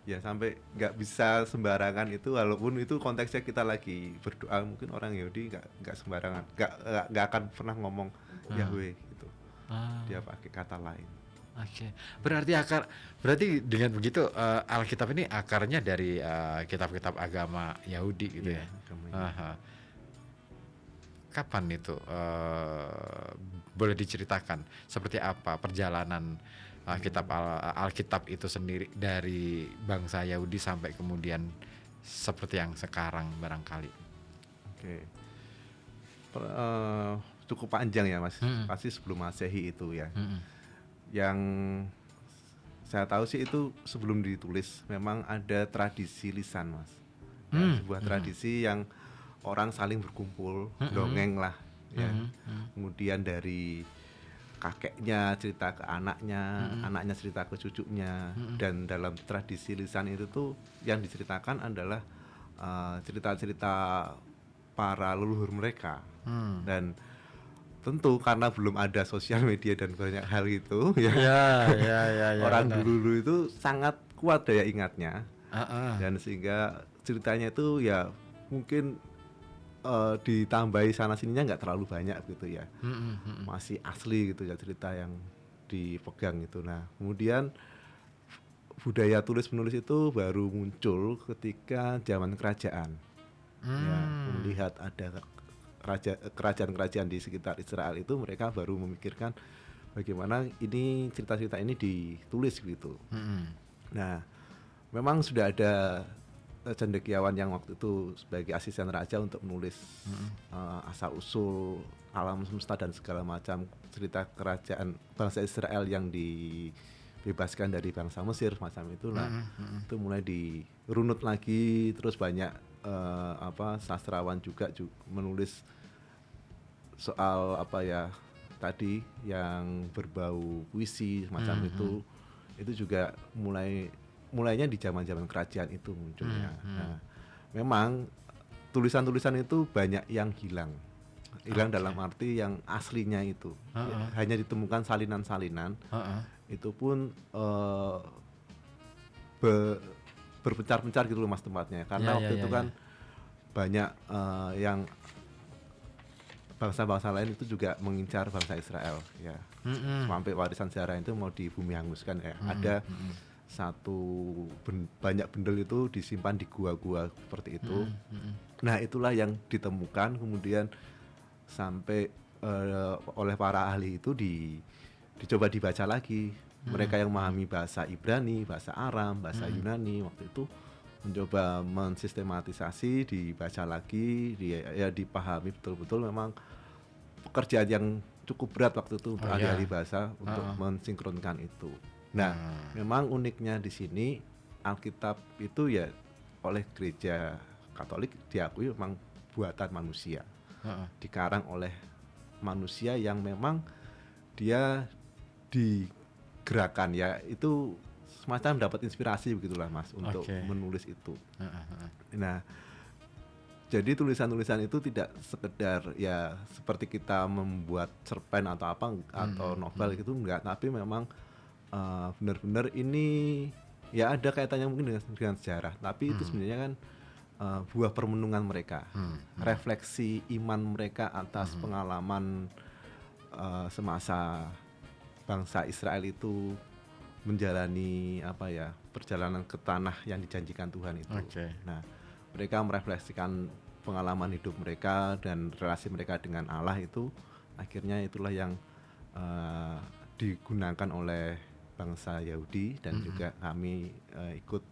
Ya sampai nggak bisa sembarangan itu, walaupun itu konteksnya kita lagi berdoa, mungkin orang Yahudi nggak sembarangan, nggak akan pernah ngomong Yahweh gitu. Dia pakai kata lain. Oke. Berarti dengan begitu Alkitab ini akarnya dari kitab-kitab agama Yahudi gitu ya. Agama Yahudi. Aha. Kapan itu boleh diceritakan seperti apa perjalanan kitab Alkitab itu sendiri dari bangsa Yahudi sampai kemudian seperti yang sekarang barangkali. Oke. Cukup panjang ya Mas. Pasti sebelum Masehi itu ya. Yang saya tahu sih itu sebelum ditulis memang ada tradisi lisan Mas. Ya, sebuah tradisi yang orang saling berkumpul, dongeng lah ya. Kemudian dari kakeknya cerita ke anaknya, anaknya cerita ke cucunya, dan dalam tradisi lisan itu tuh yang diceritakan adalah cerita-cerita para leluhur mereka. Dan tentu karena belum ada sosial media dan banyak hal itu ya, orang dulu itu sangat kuat daya ingatnya, dan sehingga ceritanya itu ya mungkin ditambahi sana sininya nggak terlalu banyak gitu ya. Masih asli gitu ya cerita yang dipegang itu. Nah kemudian budaya tulis menulis itu baru muncul ketika zaman kerajaan. Ya, melihat ada kerajaan-kerajaan di sekitar Israel itu, mereka baru memikirkan bagaimana ini cerita-cerita ini ditulis gitu. Nah memang sudah ada cendekiawan yang waktu itu sebagai asisten raja untuk menulis asal usul alam semesta dan segala macam cerita kerajaan bangsa Israel yang dibebaskan dari bangsa Mesir macam itulah. Itu mulai dirunut lagi, terus banyak sastrawan juga menulis soal tadi yang berbau puisi semacam itu juga mulainya di zaman-zaman kerajaan itu munculnya. Nah, memang tulisan-tulisan itu banyak yang hilang dalam arti yang aslinya itu hanya ditemukan salinan-salinan. Itu pun berpencar-pencar gitu loh Mas tempatnya, karena waktu itu kan banyak yang bangsa-bangsa lain itu juga mengincar bangsa Israel ya. Sampai warisan sejarah itu mau dibumi hanguskan ya. Ada banyak bendel itu disimpan di gua-gua seperti itu. Nah, itulah yang ditemukan kemudian sampai oleh para ahli itu dicoba dibaca lagi. Mereka yang memahami bahasa Ibrani, bahasa Aram, bahasa Yunani waktu itu mencoba mensistematisasi, dibaca lagi, dipahami betul-betul. Memang pekerjaan yang cukup berat waktu itu untuk ahli-ahli bahasa untuk mensinkronkan itu. Nah, memang uniknya di sini Alkitab itu ya oleh gereja Katolik diakui memang buatan manusia, dikarang oleh manusia yang memang dia digerakkan ya, itu semacam dapat inspirasi begitulah Mas untuk menulis itu. Nah, jadi tulisan-tulisan itu tidak sekedar ya seperti kita membuat cerpen atau apa atau novel gitu enggak, tapi memang benar-benar ini ya ada kaitannya mungkin dengan sejarah, tapi itu sebenarnya kan buah permenungan mereka, refleksi iman mereka atas pengalaman semasa bangsa Israel itu menjalani perjalanan ke tanah yang dijanjikan Tuhan itu. Nah, mereka merefleksikan pengalaman hidup mereka dan relasi mereka dengan Allah itu, akhirnya itulah yang digunakan oleh bangsa Yahudi dan juga kami ikut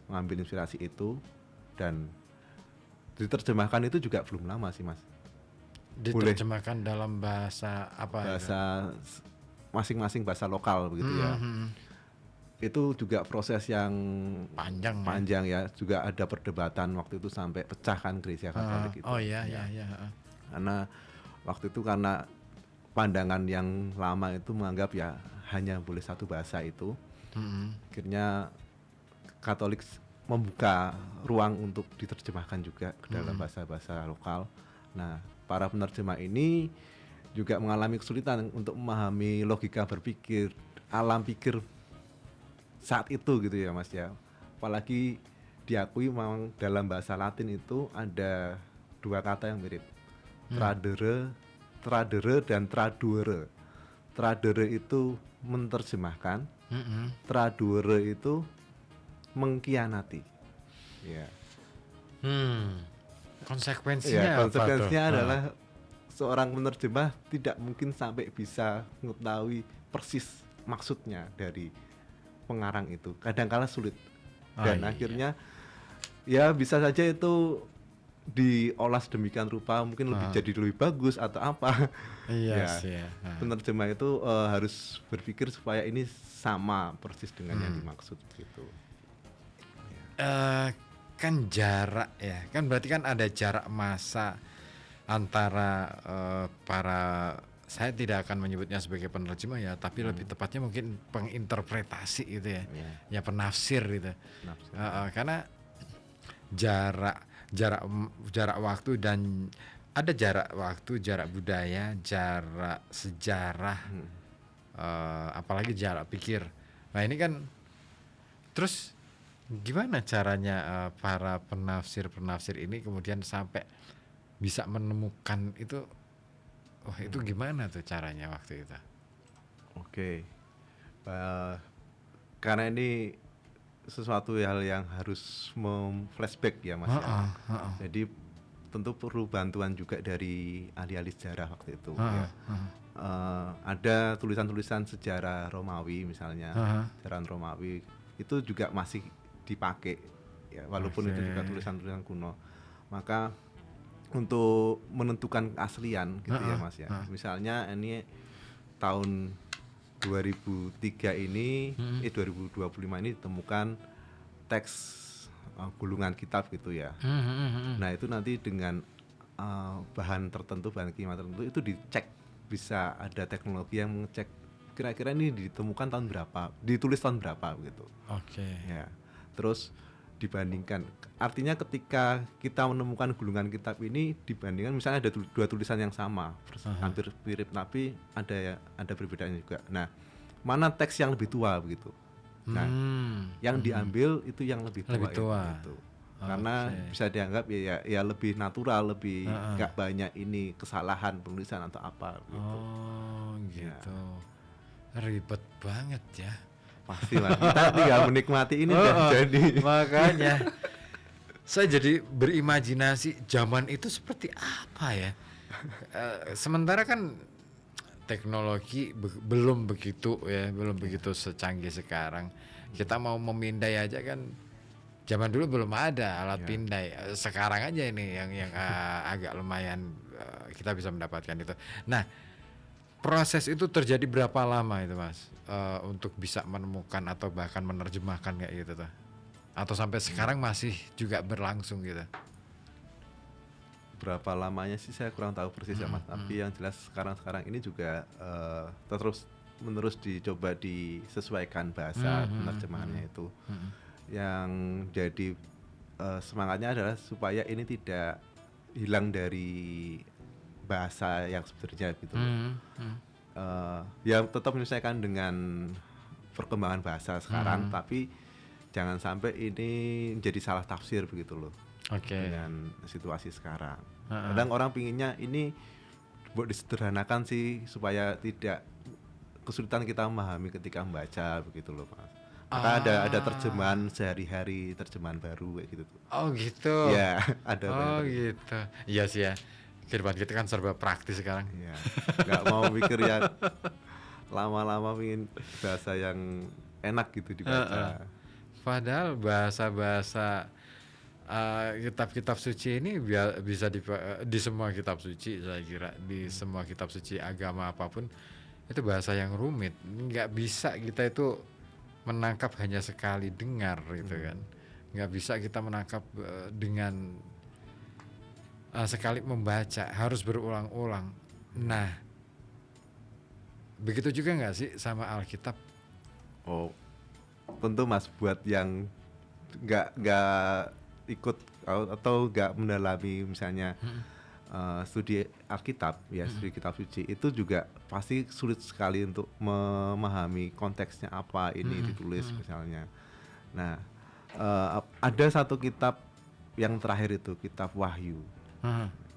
mengambil inspirasi itu, dan diterjemahkan itu juga belum lama sih Mas. Diterjemahkan dalam bahasa apa? Bahasa masing-masing bahasa lokal begitu ya. Itu juga proses yang panjang ya. Juga ada perdebatan waktu itu sampai pecahkan gereja Katolik itu. Karena waktu itu karena pandangan yang lama itu menganggap ya hanya boleh satu bahasa itu. Akhirnya Katolik membuka ruang untuk diterjemahkan juga ke dalam bahasa-bahasa lokal. Nah, para penerjemah ini juga mengalami kesulitan untuk memahami logika berpikir, alam pikir saat itu gitu ya Mas ya. Apalagi diakui memang dalam bahasa Latin itu ada dua kata yang mirip. Tradere dan traduere. Tradere itu menerjemahkan, traduere itu mengkhianati. Ya. Konsekuensinya adalah seorang penerjemah tidak mungkin sampai bisa mengetahui persis maksudnya dari pengarang itu. Kadang-kala sulit. Dan akhirnya ya bisa saja itu diolah sedemikian rupa, mungkin jadi lebih bagus atau apa. Penerjemah itu harus berpikir supaya ini sama persis dengan yang dimaksud gitu. Kan jarak ya, kan berarti kan ada jarak masa antara para, saya tidak akan menyebutnya sebagai penerjemah ya, tapi lebih tepatnya mungkin penginterpretasi gitu ya, ya penafsir gitu. Karena jarak waktu dan ada jarak waktu, jarak budaya, jarak sejarah, apalagi jarak pikir. Nah ini kan terus gimana caranya para penafsir ini kemudian sampai bisa menemukan itu? Itu gimana tuh caranya waktu itu? Karena ini sesuatu hal yang harus flashback ya Mas. Jadi tentu perlu bantuan juga dari ahli-ahli sejarah waktu itu. Ada tulisan-tulisan sejarah Romawi misalnya, sejarah Romawi itu juga masih dipakai ya, walaupun itu Oke. juga tulisan-tulisan kuno. Maka untuk menentukan keaslian gitu ya Mas ya. Misalnya ini tahun 2003 ini 2025 ini ditemukan teks gulungan kitab gitu ya. Nah, itu nanti dengan bahan tertentu, bahan kimia tertentu itu dicek, bisa ada teknologi yang mengecek kira-kira ini ditemukan tahun berapa, ditulis tahun berapa gitu. Oke. Ya. Terus dibandingkan. Artinya ketika kita menemukan gulungan kitab ini dibandingkan misalnya ada dua tulisan yang sama, hampir mirip tapi ada perbedaannya juga. Nah, mana teks yang lebih tua begitu. Nah, yang diambil itu yang lebih tua. Lebih tua. Gitu. Karena Oke. bisa dianggap ya lebih natural, lebih nggak banyak ini kesalahan penulisan atau apa gitu. Oh gitu. Ribet banget ya. Pasti lah. Kita tinggal menikmati ini udah jadi. Makanya saya jadi berimajinasi zaman itu seperti apa ya. Sementara kan teknologi belum begitu ya, belum begitu secanggih sekarang. Kita mau memindai aja kan zaman dulu belum ada alat pindai. Sekarang aja ini yang agak lumayan kita bisa mendapatkan itu. Nah, proses itu terjadi berapa lama itu Mas untuk bisa menemukan atau bahkan menerjemahkan kayak gitu tuh? Atau sampai sekarang masih juga berlangsung gitu? Berapa lamanya sih saya kurang tahu persis ya Mas. Tapi yang jelas sekarang ini juga terus menerus dicoba disesuaikan bahasa penerjemahannya itu. Yang jadi semangatnya adalah supaya ini tidak hilang dari bahasa yang sebenarnya gitu. Ya tetap menyesuaikan dengan perkembangan bahasa sekarang, tapi jangan sampai ini menjadi salah tafsir begitu loh. Oke. Dengan situasi sekarang. Kadang orang pinginnya ini buat disederhanakan sih supaya tidak kesulitan kita memahami ketika membaca begitu loh Mas. Maka ada terjemahan sehari-hari, terjemahan baru kayak gitu tuh. Oh gitu. Ya, ada Oh banyak. gitu. Iya sih ya. Kehidupan kita kan serba praktis sekarang. Ya, nggak mau mikir yang lama-lama pingin bahasa yang enak gitu dibaca. Padahal bahasa-bahasa kitab-kitab suci ini bisa di semua kitab suci, saya kira di semua kitab suci agama apapun itu bahasa yang rumit. Nggak bisa kita itu menangkap hanya sekali dengar gitu kan. Nggak bisa kita menangkap dengan sekali membaca, harus berulang-ulang. Nah, begitu juga nggak sih sama Alkitab? Oh, tentu Mas, buat yang nggak ikut atau nggak mendalami misalnya studi Alkitab ya, studi kitab suci itu juga pasti sulit sekali untuk memahami konteksnya apa ini ditulis misalnya. Nah, ada satu kitab yang terakhir itu kitab Wahyu.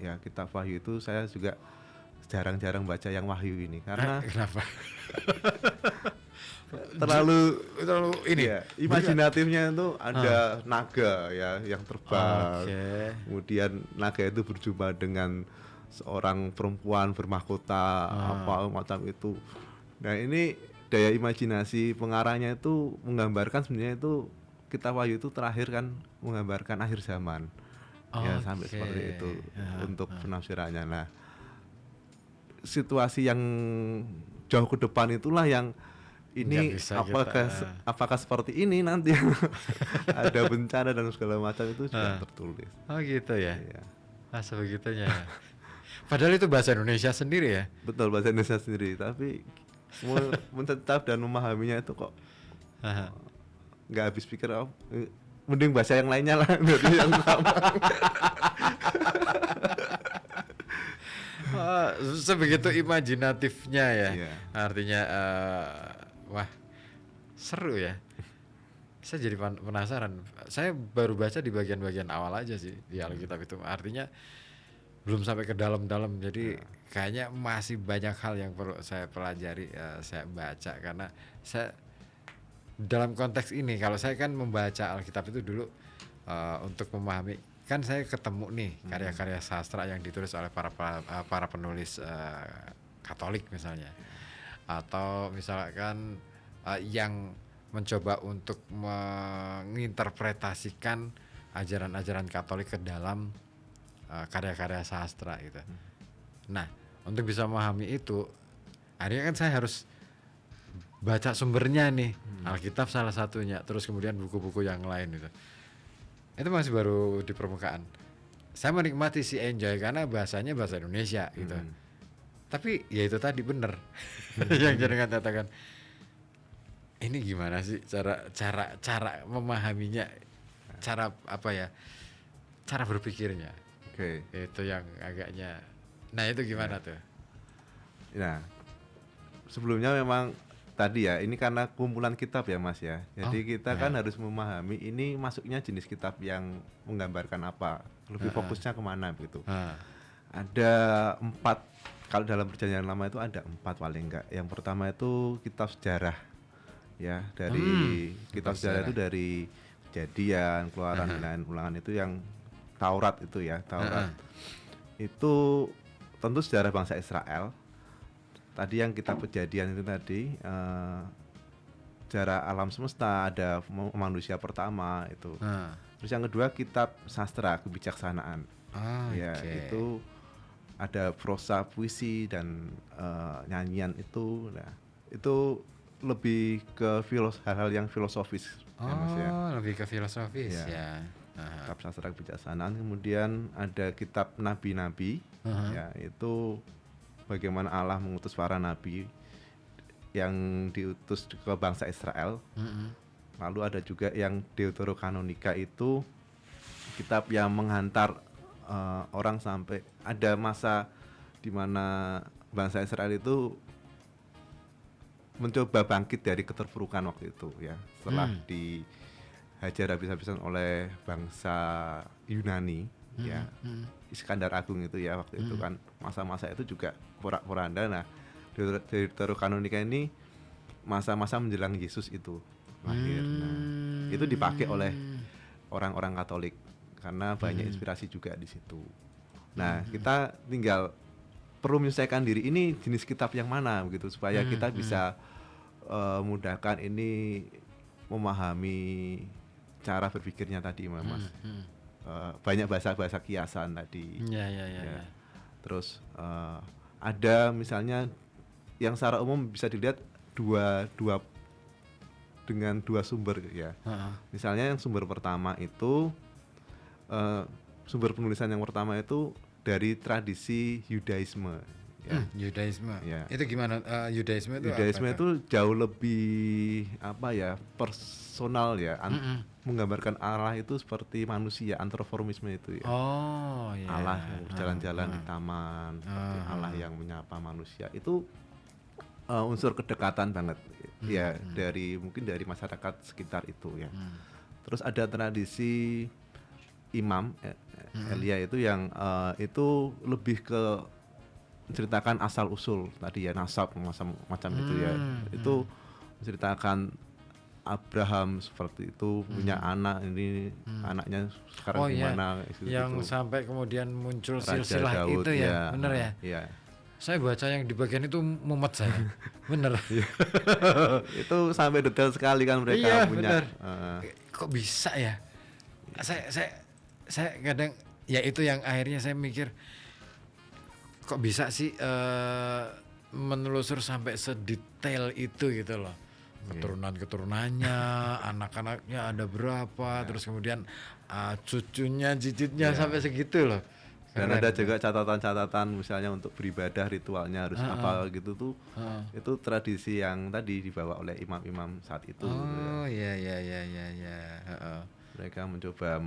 Ya, kitab Wahyu itu saya juga jarang-jarang baca yang Wahyu ini karena Kenapa? terlalu ini ya, imajinatifnya itu ada naga ya yang terbang. Kemudian naga itu berjumpa dengan seorang perempuan bermahkota apa macam itu. Nah, ini daya imajinasi pengarangnya itu menggambarkan sebenarnya itu kitab Wahyu itu terakhir kan menggambarkan akhir zaman. Ya, sampai seperti itu untuk penafsirannya. Nah, situasi yang jauh ke depan itulah yang ini apakah seperti ini nanti ada bencana dan segala macam itu sudah tertulis. Oh gitu ya. Ya. Sebegitunya. Padahal itu bahasa Indonesia sendiri ya. Betul, bahasa Indonesia sendiri, tapi menetap dan memahaminya itu kok nggak habis pikir. Mending bahasa yang lainnya lah dari yang sama. Sebegitu imajinatifnya ya. Iya. Artinya wah, seru ya. Saya jadi penasaran. Saya baru baca di bagian-bagian awal aja sih di Alkitab itu. Artinya belum sampai ke dalam-dalam. Jadi kayaknya masih banyak hal yang perlu saya pelajari, saya baca karena saya dalam konteks ini, kalau saya kan membaca Alkitab itu dulu untuk memahami, kan saya ketemu nih karya-karya sastra yang ditulis oleh para penulis Katolik misalnya, atau misalkan yang mencoba untuk menginterpretasikan ajaran-ajaran Katolik ke dalam karya-karya sastra gitu. Nah, untuk bisa memahami itu, akhirnya kan saya harus baca sumbernya nih, Alkitab salah satunya, terus kemudian buku-buku yang lain gitu. Itu masih baru di permukaan. Saya menikmati si Enjoy karena bahasanya bahasa Indonesia gitu. Tapi ya itu tadi bener yang jenengan katakan. Ini gimana sih cara memahaminya, cara apa ya? Cara berpikirnya. Oke. Itu yang agaknya. Nah, itu gimana tuh? Nah, sebelumnya memang tadi ya, ini karena kumpulan kitab ya Mas ya. Jadi kita kan harus memahami ini masuknya jenis kitab yang menggambarkan apa, lebih fokusnya kemana begitu. Ada 4, kalau dalam Perjanjian Lama itu ada 4 paling enggak. Yang pertama itu kitab sejarah, ya dari kitab sejarah itu dari Kejadian, Keluaran, dan Ulangan itu yang Taurat itu ya, Taurat itu tentu sejarah bangsa Israel. Tadi yang kitab Kejadian itu tadi sejarah alam semesta, ada manusia pertama itu. Terus yang kedua kitab sastra kebijaksanaan. Ya, itu ada prosa, puisi dan nyanyian itu. Nah, itu lebih ke hal-hal yang filosofis. Ya, Mas, ya. Lebih ke filosofis ya. Kitab sastra kebijaksanaan. Kemudian ada kitab nabi-nabi. Ya, itu bagaimana Allah mengutus para nabi yang diutus ke bangsa Israel. Lalu ada juga yang Deuterokanonika, itu kitab yang menghantar orang sampai ada masa di mana bangsa Israel itu mencoba bangkit dari keterpurukan waktu itu ya, setelah dihajar habis-habisan oleh bangsa Yunani ya. Iskandar Agung itu ya waktu itu kan, masa-masa itu juga porak-poranda. Nah, Deuterokanonika ini masa-masa menjelang Yesus itu lahir. Nah, itu dipakai oleh orang-orang Katolik karena banyak inspirasi juga di situ. Nah, kita tinggal perlu menyesuaikan diri, ini jenis kitab yang mana begitu, supaya kita bisa mudahkan ini memahami cara berpikirnya tadi, Mas. Banyak bahasa-bahasa kiasan tadi. Ya. Terus ada misalnya yang secara umum bisa dilihat dengan dua sumber ya. Misalnya yang sumber pertama itu sumber penulisan yang pertama itu dari tradisi Yudaisme. Ya. Yudaisme. Ya. Itu gimana? Yudaisme itu Yudaisme apa? itu jauh lebih apa ya, personal ya, menggambarkan Allah itu seperti manusia, antroformisme itu ya. Oh iya. Allah jalan-jalan di taman, seperti Allah yang menyapa manusia. Itu unsur kedekatan banget ya, dari mungkin dari masyarakat sekitar itu ya. Terus ada tradisi Imam Elia itu yang itu lebih ke menceritakan asal usul tadi ya, nasab macam itu ya. Itu menceritakan Abraham seperti itu punya anak, ini anaknya sekarang gimana yang itu. sampai kemudian muncul Raja silsilah Daud, itu ya, bener ya? Iya. Saya baca yang di bagian itu mumet saya. Bener. Itu sampai detail sekali kan mereka Iya, punya. bener. Kok bisa ya? Saya kadang ya itu yang akhirnya saya mikir, kok bisa sih menelusur sampai sedetail itu gitu loh. Keturunan-keturunannya, anak-anaknya ada berapa, terus kemudian cucunya, cicitnya sampai segitu loh. Dan ada juga catatan-catatan misalnya untuk beribadah ritualnya harus apa gitu tuh. Itu tradisi yang tadi dibawa oleh imam-imam saat itu. Oh iya. Mereka mencoba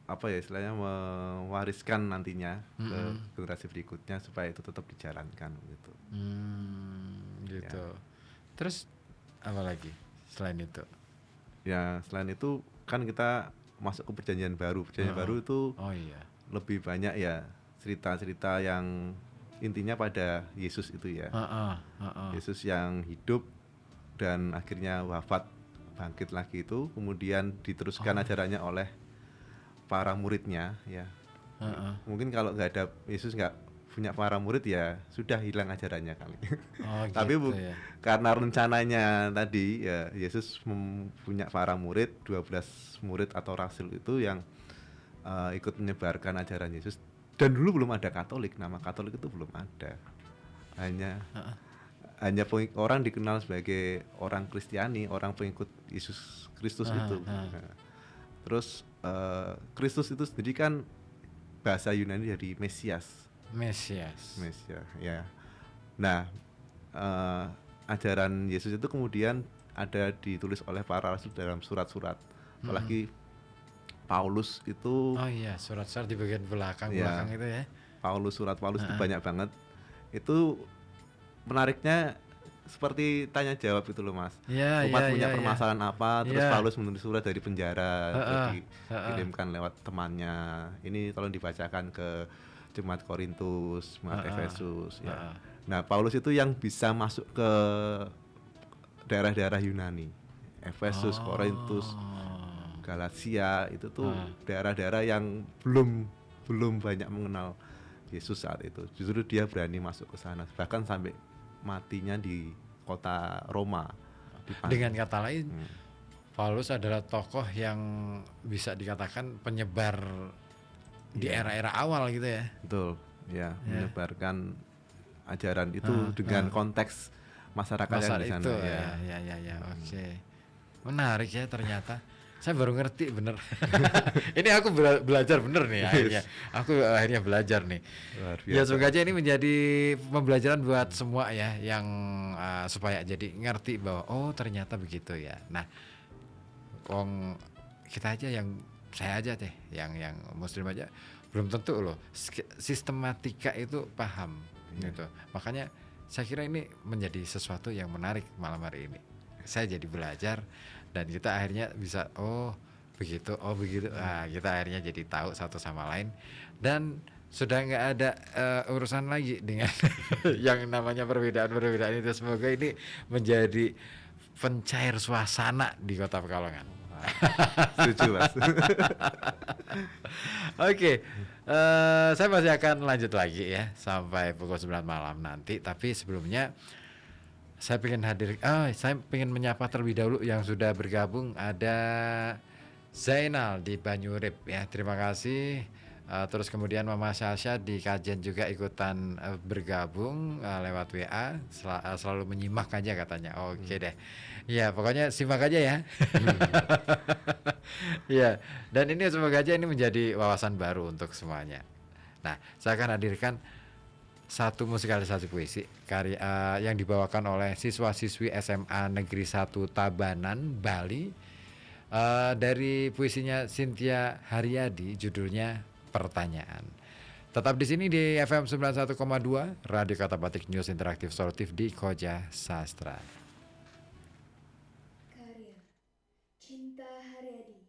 apa ya istilahnya, mewariskan nantinya ke generasi berikutnya supaya itu tetap dijalankan gitu. Gitu. Ya. Terus apa lagi selain itu? Ya selain itu kan kita masuk ke perjanjian baru. Perjanjian baru itu lebih banyak ya cerita-cerita yang intinya pada Yesus itu ya. Yesus yang hidup dan akhirnya wafat, bangkit lagi itu, kemudian diteruskan ajarannya oleh para muridnya ya. Mungkin kalau nggak ada Yesus nggak punya para murid ya sudah hilang ajarannya kali. Oh, Tapi gitu ya. karena rencananya tadi ya Yesus punya para murid, 12 murid atau rasul itu yang ikut menyebarkan ajaran Yesus. Dan dulu belum ada Katolik, nama Katolik itu belum ada. Hanya orang dikenal sebagai orang Kristiani, orang pengikut Yesus Kristus itu. Nah, terus Kristus itu sendiri kan bahasa Yunani dari Mesias, ya. Nah, ajaran Yesus itu kemudian ada ditulis oleh para rasul dalam surat-surat. Apalagi Paulus itu. Oh iya, surat-surat di bagian belakang Ya, itu ya. surat Paulus itu banyak banget. Itu menariknya seperti tanya jawab itu loh, Mas. Ya, Umat ya, punya ya, permasalahan apa, terus Ya. Paulus menulis surat dari penjara, terus dikirimkan lewat temannya. Ini tolong dibacakan ke jemaat Korintus, jemaat Efesus, ya. Nah, Paulus itu yang bisa masuk ke daerah-daerah Yunani, Efesus, Korintus, Galatia, itu tuh daerah-daerah yang belum banyak mengenal Yesus saat itu. Justru dia berani masuk ke sana, bahkan sampai matinya di kota Roma. Dengan kata lain, Paulus adalah tokoh yang bisa dikatakan penyebar di era-era awal gitu ya. Betul, ya, menyebarkan ajaran itu dengan konteks masyarakat yang di sana. Itu ya. Oke. Menarik ya ternyata. Saya baru ngerti bener. Ini aku belajar bener nih akhirnya. Aku akhirnya belajar nih. Luar biasa. Ya semoga aja ini menjadi pembelajaran buat semua ya, yang supaya jadi ngerti bahwa oh ternyata begitu ya. Nah, kita aja saya aja deh yang muslim aja belum tentu loh sistematika itu paham gitu. Makanya saya kira ini menjadi sesuatu yang menarik malam hari ini. Saya jadi belajar dan kita akhirnya bisa oh begitu. Nah, kita akhirnya jadi tahu satu sama lain dan sudah nggak ada urusan lagi dengan yang namanya perbedaan itu. Semoga ini menjadi pencair suasana di Kota Pekalongan. Setuju, Mas. Oke, saya masih akan lanjut lagi ya sampai pukul 9 malam nanti. Tapi sebelumnya saya pengen menyapa terlebih dahulu yang sudah bergabung. Ada Zainal di Banyurip ya, terima kasih. Terus kemudian Mama Sasha di Kajen juga ikutan bergabung lewat WA, selalu menyimak aja katanya. Oke deh. Ya pokoknya simak aja ya. Ya, dan ini semoga aja ini menjadi wawasan baru untuk semuanya. Nah, saya akan hadirkan satu musikalisasi puisi karya yang dibawakan oleh siswa-siswi SMA Negeri 1 Tabanan, Bali. Dari puisinya Cynthia Haryadi, judulnya Pertanyaan. Tetap di sini di FM 91,2 Radio Kata Batik News Interaktif Solutif di Koja Sastra. Karya Cinta Haryadi.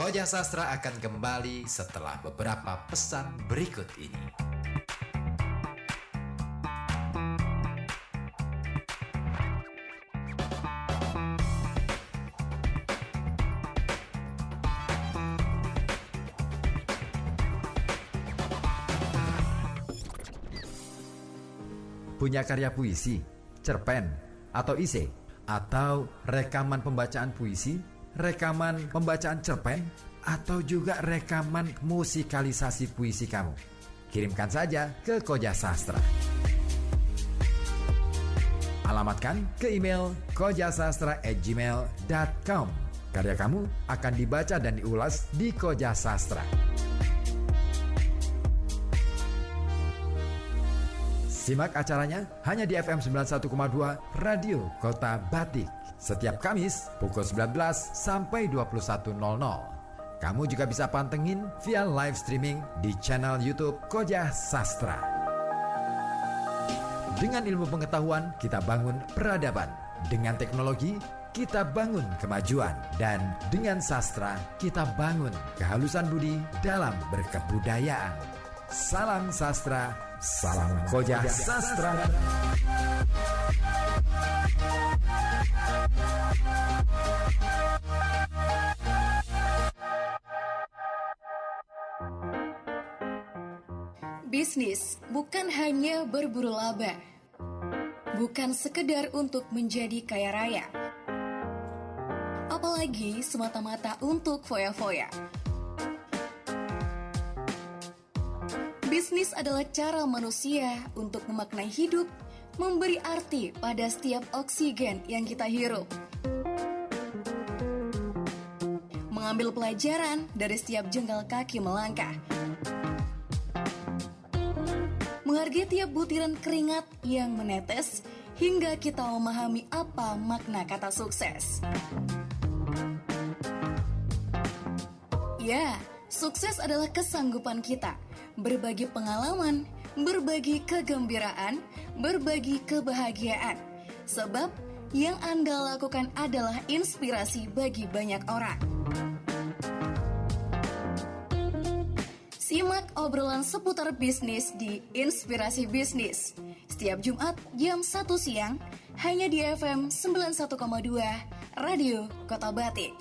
Koja Sastra akan kembali setelah beberapa pesan berikut ini. Punya karya puisi, cerpen, atau esai, atau rekaman pembacaan puisi, rekaman pembacaan cerpen, atau juga rekaman musikalisasi puisi kamu. Kirimkan saja ke Koja Sastra. Alamatkan ke email kojasastra@gmail.com. Karya kamu akan dibaca dan diulas di Koja Sastra. Simak acaranya hanya di FM 91,2 Radio Kota Batik. Setiap Kamis pukul 19 sampai 21.00. Kamu juga bisa pantengin via live streaming di channel YouTube Koja Sastra. Dengan ilmu pengetahuan, kita bangun peradaban. Dengan teknologi, kita bangun kemajuan. Dan dengan sastra, kita bangun kehalusan budi dalam berkebudayaan. Salam sastra, salam Koja Sastra. Bisnis bukan hanya berburu laba, bukan sekedar untuk menjadi kaya raya, apalagi semata-mata untuk foya-foya. Bisnis adalah cara manusia untuk memaknai hidup, memberi arti pada setiap oksigen yang kita hirup. Mengambil pelajaran dari setiap jengkal kaki melangkah. Menghargai tiap butiran keringat yang menetes hingga kita memahami apa makna kata sukses. Ya, sukses adalah kesanggupan kita berbagi pengalaman, berbagi kegembiraan, berbagi kebahagiaan. Sebab yang Anda lakukan adalah inspirasi bagi banyak orang. Simak obrolan seputar bisnis di Inspirasi Bisnis setiap Jumat jam 1 siang hanya di FM 91,2 Radio Kota Batik.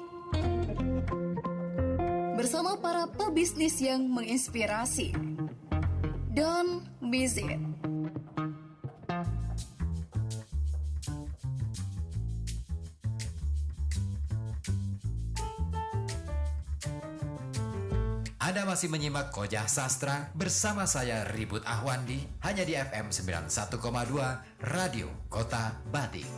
Bersama para pebisnis yang menginspirasi. Don't miss it. Anda masih menyimak Koja Sastra bersama saya Ribut Ahwandi hanya di FM 91,2 Radio Kota Batik.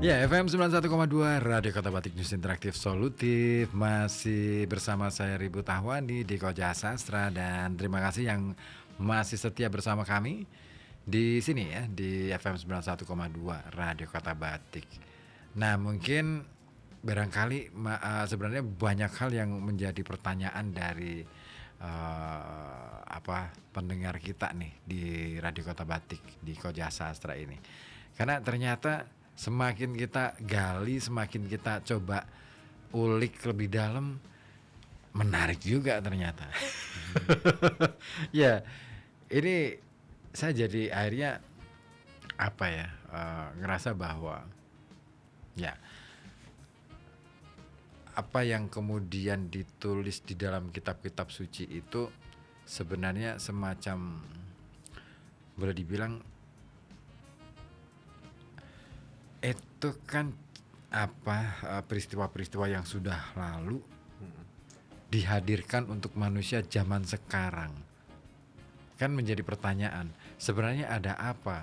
Ya, FM 91,2 Radio Kota Batik News Interaktif Solutif. Masih bersama saya Ribut Ahwandi di Koja Sastra. Dan terima kasih yang masih setia bersama kami di sini ya, di FM 91,2 Radio Kota Batik. Nah, mungkin barangkali sebenarnya banyak hal yang menjadi pertanyaan dari pendengar kita nih di Radio Kota Batik di Koja Sastra ini. Karena ternyata semakin kita gali, semakin kita coba ulik lebih dalam, menarik juga ternyata. Ya, ini saya jadi akhirnya ngerasa bahwa ya apa yang kemudian ditulis di dalam kitab-kitab suci itu sebenarnya semacam, boleh dibilang itu kan peristiwa-peristiwa yang sudah lalu dihadirkan untuk manusia zaman sekarang. Kan menjadi pertanyaan, sebenarnya ada apa?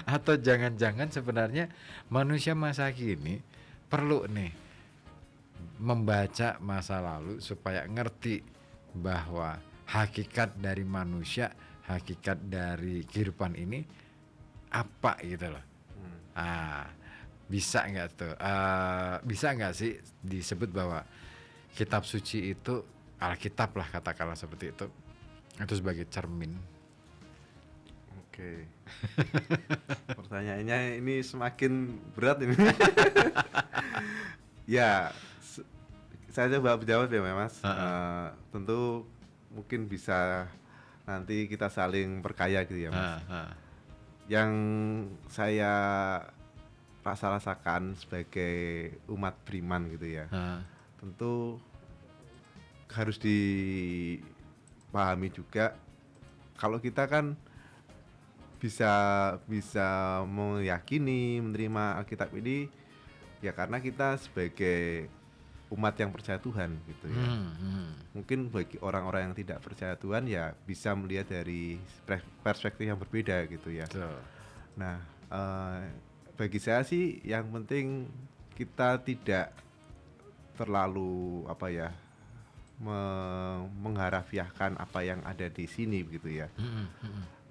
Atau jangan-jangan sebenarnya manusia masa kini perlu nih membaca masa lalu supaya ngerti bahwa hakikat dari manusia, hakikat dari kehidupan ini apa gitu loh. Bisa nggak tuh? Bisa nggak sih disebut bahwa kitab suci itu, Alkitab lah katakanlah seperti itu sebagai cermin? Oke. Pertanyaannya ini semakin berat ini. Ya, saya coba menjawab ya Mas. Tentu mungkin bisa nanti kita saling perkaya gitu ya Mas. Yang saya rasakan sebagai umat beriman gitu ya, tentu harus dipahami juga kalau kita kan bisa meyakini menerima Alkitab ini ya karena kita sebagai umat yang percaya Tuhan gitu ya. Mungkin bagi orang-orang yang tidak percaya Tuhan ya bisa melihat dari perspektif yang berbeda gitu ya. Nah, bagi saya sih yang penting kita tidak terlalu mengharafiahkan apa yang ada di sini begitu ya.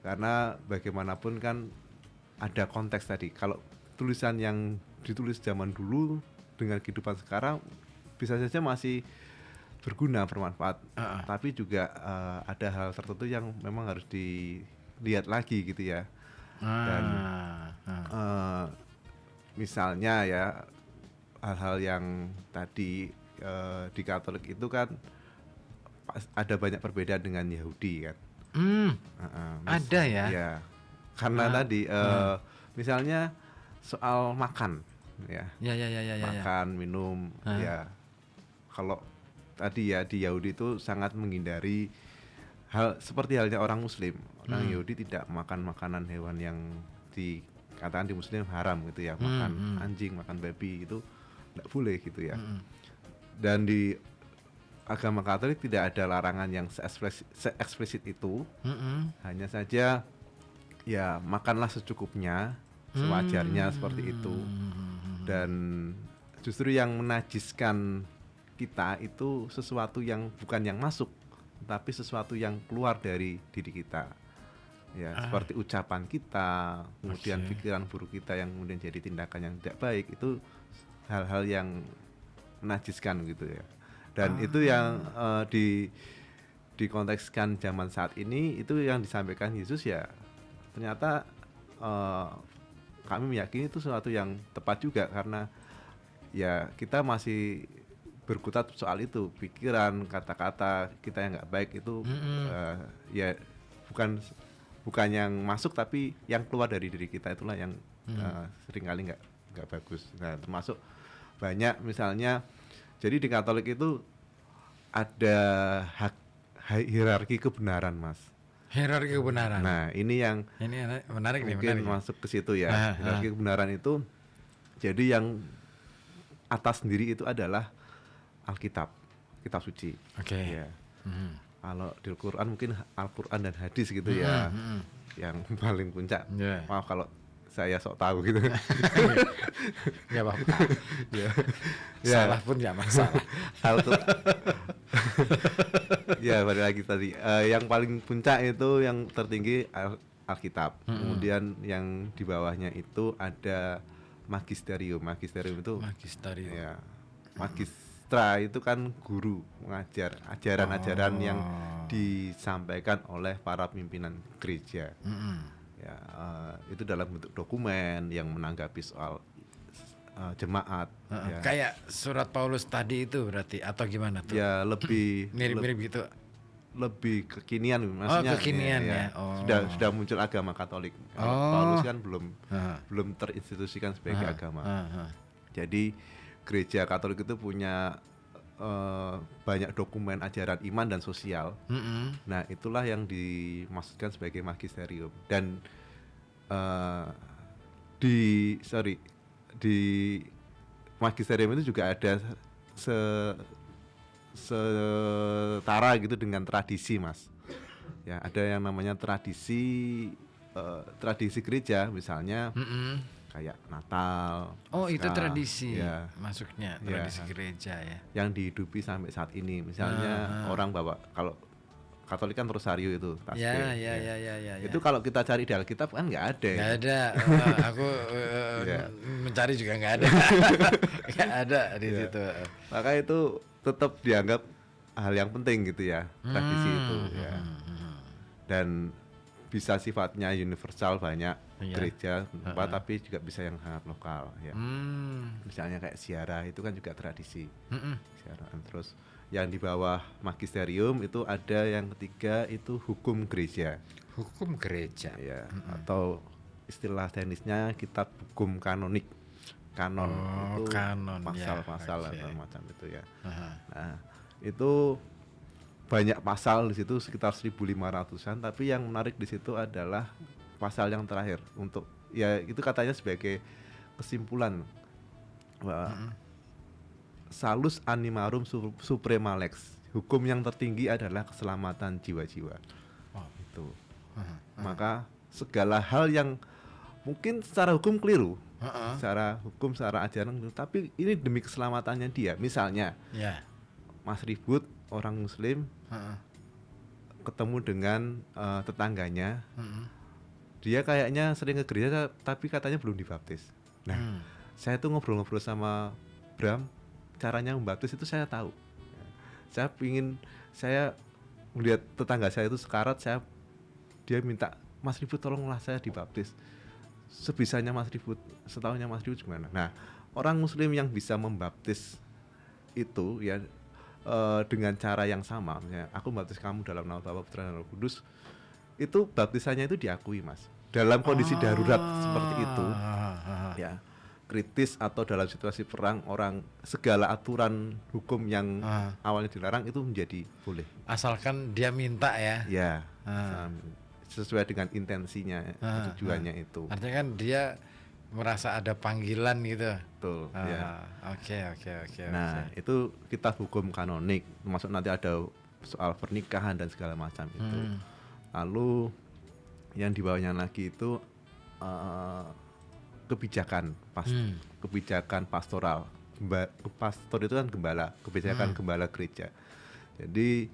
Karena bagaimanapun kan ada konteks tadi. Kalau tulisan yang ditulis zaman dulu dengan kehidupan sekarang bisa saja masih berguna, bermanfaat. Tapi juga ada hal tertentu yang memang harus dilihat lagi gitu ya. Dan misalnya ya hal-hal yang tadi di Katolik itu kan ada banyak perbedaan dengan Yahudi kan. Ada ya? Ya, karena tadi misalnya soal makan ya. Makan, minum ya. Kalau tadi ya di Yahudi itu sangat menghindari hal seperti halnya orang Muslim. Orang Yahudi tidak makan makanan hewan yang dikatakan di Muslim haram gitu ya. Makan anjing, makan babi itu tidak boleh gitu ya. Dan di agama Katolik tidak ada larangan yang se-eksplisit itu. Hanya saja ya makanlah secukupnya, sewajarnya seperti itu. Dan justru yang menajiskan kita itu sesuatu yang bukan yang masuk, tapi sesuatu yang keluar dari diri kita. Ya, seperti ucapan kita, kemudian pikiran buruk kita yang kemudian jadi tindakan yang tidak baik, itu hal-hal yang menajiskan gitu ya. Dan itu yang dikontekskan zaman saat ini, itu yang disampaikan Yesus ya ternyata kami meyakini itu sesuatu yang tepat juga, karena ya kita masih berkutat soal itu, pikiran, kata-kata kita yang nggak baik itu ya bukan yang masuk tapi yang keluar dari diri kita, itulah yang seringkali nggak bagus. Nah, termasuk banyak misalnya, jadi di Katolik itu ada hierarki kebenaran Mas. Hierarki kebenaran. Nah, ini yang menarik nih, mungkin masuk ke situ ya. Hierarki kebenaran itu jadi yang atas sendiri itu adalah Alkitab, kitab suci. Ya. Kalau di Al-Quran mungkin Al-Quran dan hadis gitu ya, yang paling puncak. Maaf kalau saya sok tahu gitu. Nggak apa-apa. Salah pun nggak masalah. Ya, balik lagi tadi. Yang paling puncak itu yang tertinggi Alkitab. Kemudian yang di bawahnya itu ada magisterium. Magisterium itu ya, magistra itu kan guru, mengajar, ajaran-ajaran yang disampaikan oleh para pimpinan gereja. Ya, itu dalam bentuk dokumen yang menanggapi soal jemaat. Ya. Kayak surat Paulus tadi itu berarti, atau gimana tuh? Ya, lebih mirip-mirip gitu. Lebih kekinian maksudnya. Kekinian ya. Sudah muncul agama Katolik. Paulus kan belum terinstitusikan sebagai agama. Jadi gereja Katolik itu punya banyak dokumen ajaran iman dan sosial. Nah, itulah yang dimaksudkan sebagai magisterium. Dan di magisterium itu juga ada setara gitu dengan tradisi Mas. Ya, ada yang namanya tradisi gereja misalnya. Kayak Natal. Itu tradisi ya, masuknya, tradisi gereja ya. Yang dihidupi sampai saat ini. Misalnya orang bawa, kalau Katolik kan rosario itu tasbih. Ya. Itu kalau kita cari di Alkitab kan nggak ada. Nggak ya. ada. Aku Iya. mencari juga nggak ada. Nggak ada di Iya. situ. Maka itu tetap dianggap hal yang penting gitu ya, tradisi itu ya. Dan bisa sifatnya universal, banyak Iya. gereja tempat, tapi juga bisa yang sangat lokal ya. Hmm. Misalnya kayak ziarah itu kan juga tradisi. Mm-mm. Ziarahan. Terus yang di bawah magisterium itu ada yang ketiga itu hukum gereja Hukum gereja. ya, atau istilah teknisnya kitab hukum kanonik. Kanon itu kanon, pasal-pasal ya. atau macam itu ya. Aha. Nah, itu banyak pasal di situ sekitar 1.500-an, tapi yang menarik di situ adalah pasal yang terakhir untuk ya itu katanya sebagai kesimpulan bahwa salus animarum suprema lex, hukum yang tertinggi adalah keselamatan jiwa-jiwa. Itu. Maka segala hal yang mungkin secara hukum keliru, secara hukum, secara ajaran, tapi ini demi keselamatannya dia. Misalnya, Ya. Mas Ribut orang Muslim ketemu dengan tetangganya, dia kayaknya sering ke gereja tapi katanya belum dibaptis. Nah, saya tuh ngobrol-ngobrol sama Bram, caranya membaptis itu saya tahu. Saya melihat tetangga saya itu sekarat, dia minta, Mas Ribut tolonglah saya dibaptis. Sebisanya Mas Ribut, setahunya Mas Ribut gimana? Nah, orang Muslim yang bisa membaptis itu ya dengan cara yang sama, misalnya aku baptis kamu dalam nama Bapa, Putra dan Roh Kudus, itu baptisannya itu diakui, Mas. Dalam kondisi darurat seperti itu, ya kritis atau dalam situasi perang, orang segala aturan hukum yang awalnya dilarang itu menjadi boleh. Asalkan dia minta ya. Ya, sesuai dengan intensinya, tujuannya itu. Artinya kan dia merasa ada panggilan gitu. Betul. Ya. Oke. Nah, itu kitab hukum kanonik, termasuk nanti ada soal pernikahan dan segala macam itu. Lalu yang di bawahnya lagi itu kebijakan kebijakan pastoral. Pastor itu kan gembala, kebijakan gembala gereja. Jadi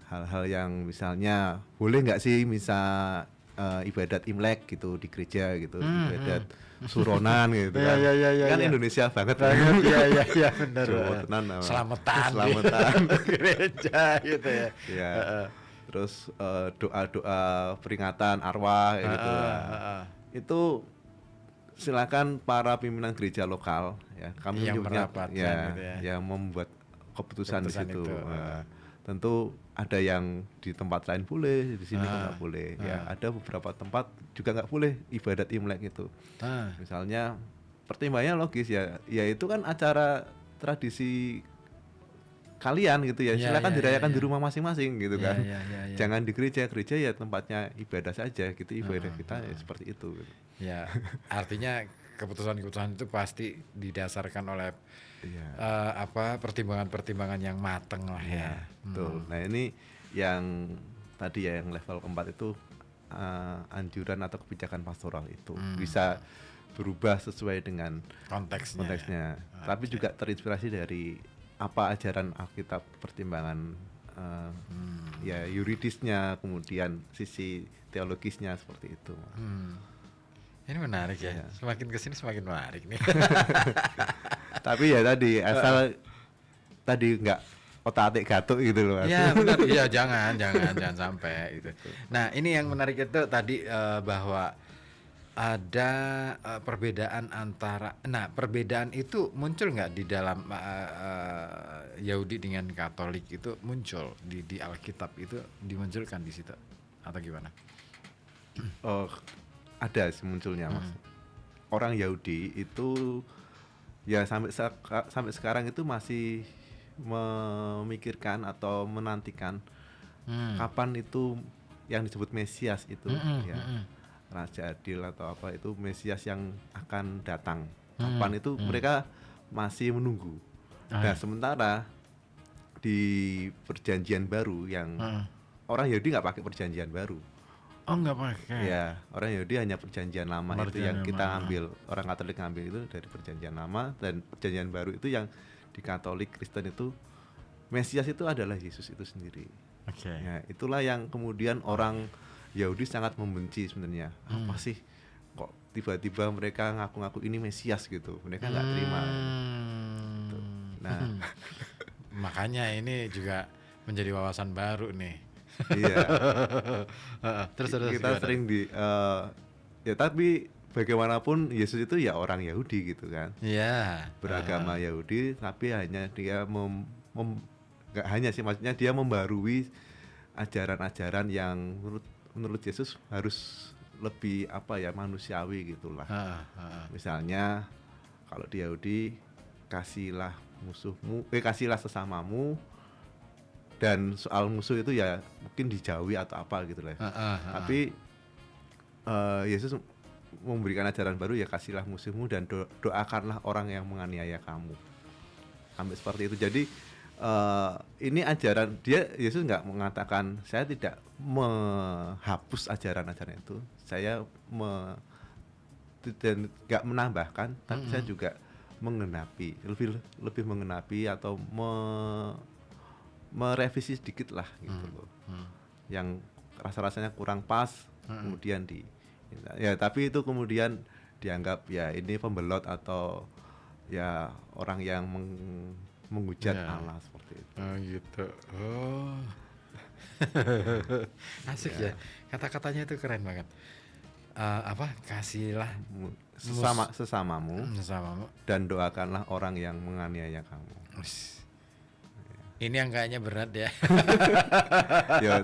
hal-hal yang misalnya boleh nggak sih misal ibadat Imlek gitu di gereja gitu, ibadat suronan gitu kan. Kan Indonesia banget. Iya benar. Suronan Selamatan gereja gitu ya. Ya. Terus doa-doa peringatan arwah gitu. Itu silakan para pimpinan gereja lokal ya, kami yang punya merapatkan ya, gitu ya. yang membuat keputusan di situ. Itu. Tentu ada yang di tempat lain boleh, di sini kok nggak boleh. Ya, ada beberapa tempat juga nggak boleh ibadat Imlek itu. Misalnya pertimbangannya logis ya, itu kan acara tradisi kalian gitu ya. Silakan dirayakan di rumah masing-masing gitu kan. Jangan di gereja ya tempatnya ibadah saja gitu, ibadah kita ya seperti itu. Gitu. Ya, artinya keputusan-keputusan itu pasti didasarkan oleh pertimbangan-pertimbangan yang mateng lah ya. Betul. Nah, ini yang tadi ya yang level keempat itu anjuran atau kebijakan pastoral itu bisa berubah sesuai dengan konteksnya. Tapi juga terinspirasi dari apa ajaran Alkitab, pertimbangan ya yuridisnya, kemudian sisi teologisnya seperti itu. Ini menarik ya. Semakin kesini semakin menarik nih. Tapi ya tadi asal tadi nggak otak-atik gatuk gitu loh. Iya benar. Iya jangan sampai gitu. Nah ini yang menarik itu tadi bahwa ada perbedaan antara. Nah perbedaan itu muncul nggak di dalam Yahudi dengan Katolik itu muncul di Alkitab itu dimunculkan di situ atau gimana? Ada sih munculnya, Mas. Orang Yahudi itu ya sampai sekarang itu masih memikirkan atau menantikan kapan itu yang disebut Mesias itu Raja Adil atau apa itu Mesias yang akan datang. Kapan itu mereka masih menunggu. Nah, sementara di Perjanjian Baru yang orang Yahudi nggak pakai Perjanjian Baru. Oh nggak pakai. Ya, orang Yahudi hanya Perjanjian Lama itu yang kita ambil, orang Katolik ngambil itu dari Perjanjian Lama, dan Perjanjian Baru itu yang di Katolik Kristen itu Mesias itu adalah Yesus itu sendiri. Oke. Ya, itulah yang kemudian orang Yahudi sangat membenci sebenarnya. Apa sih kok tiba-tiba mereka ngaku-ngaku ini Mesias gitu. Mereka nggak terima. Gitu. Nah, makanya ini juga menjadi wawasan baru nih. iya. Terus Kita gimana? sering ya tapi bagaimanapun Yesus itu ya orang Yahudi gitu kan. Iya. Beragama Yahudi tapi hanya dia nggak hanya sih, maksudnya dia membarui ajaran-ajaran yang menurut Yesus harus lebih apa ya, manusiawi gitulah. Misalnya kalau di Yahudi kasihlah sesamamu, dan soal musuh itu ya mungkin dijauhi atau apa gitu lah. Tapi Yesus memberikan ajaran baru, ya kasihlah musuhmu dan doakanlah orang yang menganiaya kamu. Sampai seperti itu. Jadi ini ajaran Yesus nggak mengatakan saya tidak menghapus ajaran-ajaran itu, saya dan nggak menambahkan, tapi saya juga mengenapi, lebih mengenapi atau merevisi sedikit lah gitu loh. Yang rasa-rasanya kurang pas kemudian ya, tapi itu kemudian dianggap ya ini pembelot atau ya orang yang menghujat Allah seperti itu. Oh gitu. Oh. Asik ya. Kata-katanya itu keren banget. Apa? Kasihlah Sesamamu dan doakanlah orang yang menganiaya kamu. Ini yang kayaknya berat ya. Ya,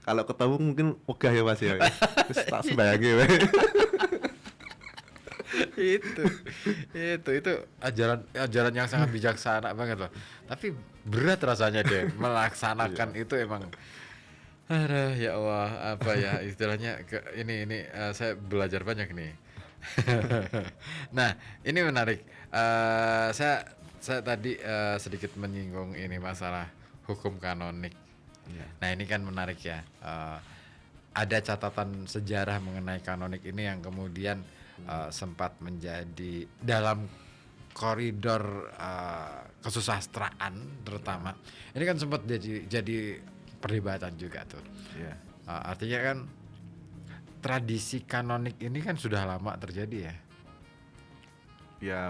kalau ketemu mungkin ogah ya Mas ya. Terus tak sembayangi we. itu ajaran yang sangat bijaksana banget loh. Tapi berat rasanya deh melaksanakan itu emang. Aduh, ya Allah, apa ya istilahnya ini saya belajar banyak nih. Nah, ini menarik. Saya tadi sedikit menyinggung ini masalah hukum kanonik. Nah, ini kan menarik ya. Ada catatan sejarah mengenai kanonik ini yang kemudian sempat menjadi dalam koridor kesusastraan terutama. Ini kan sempat jadi perdebatan juga tuh. Artinya kan tradisi kanonik ini kan sudah lama terjadi ya. Ya,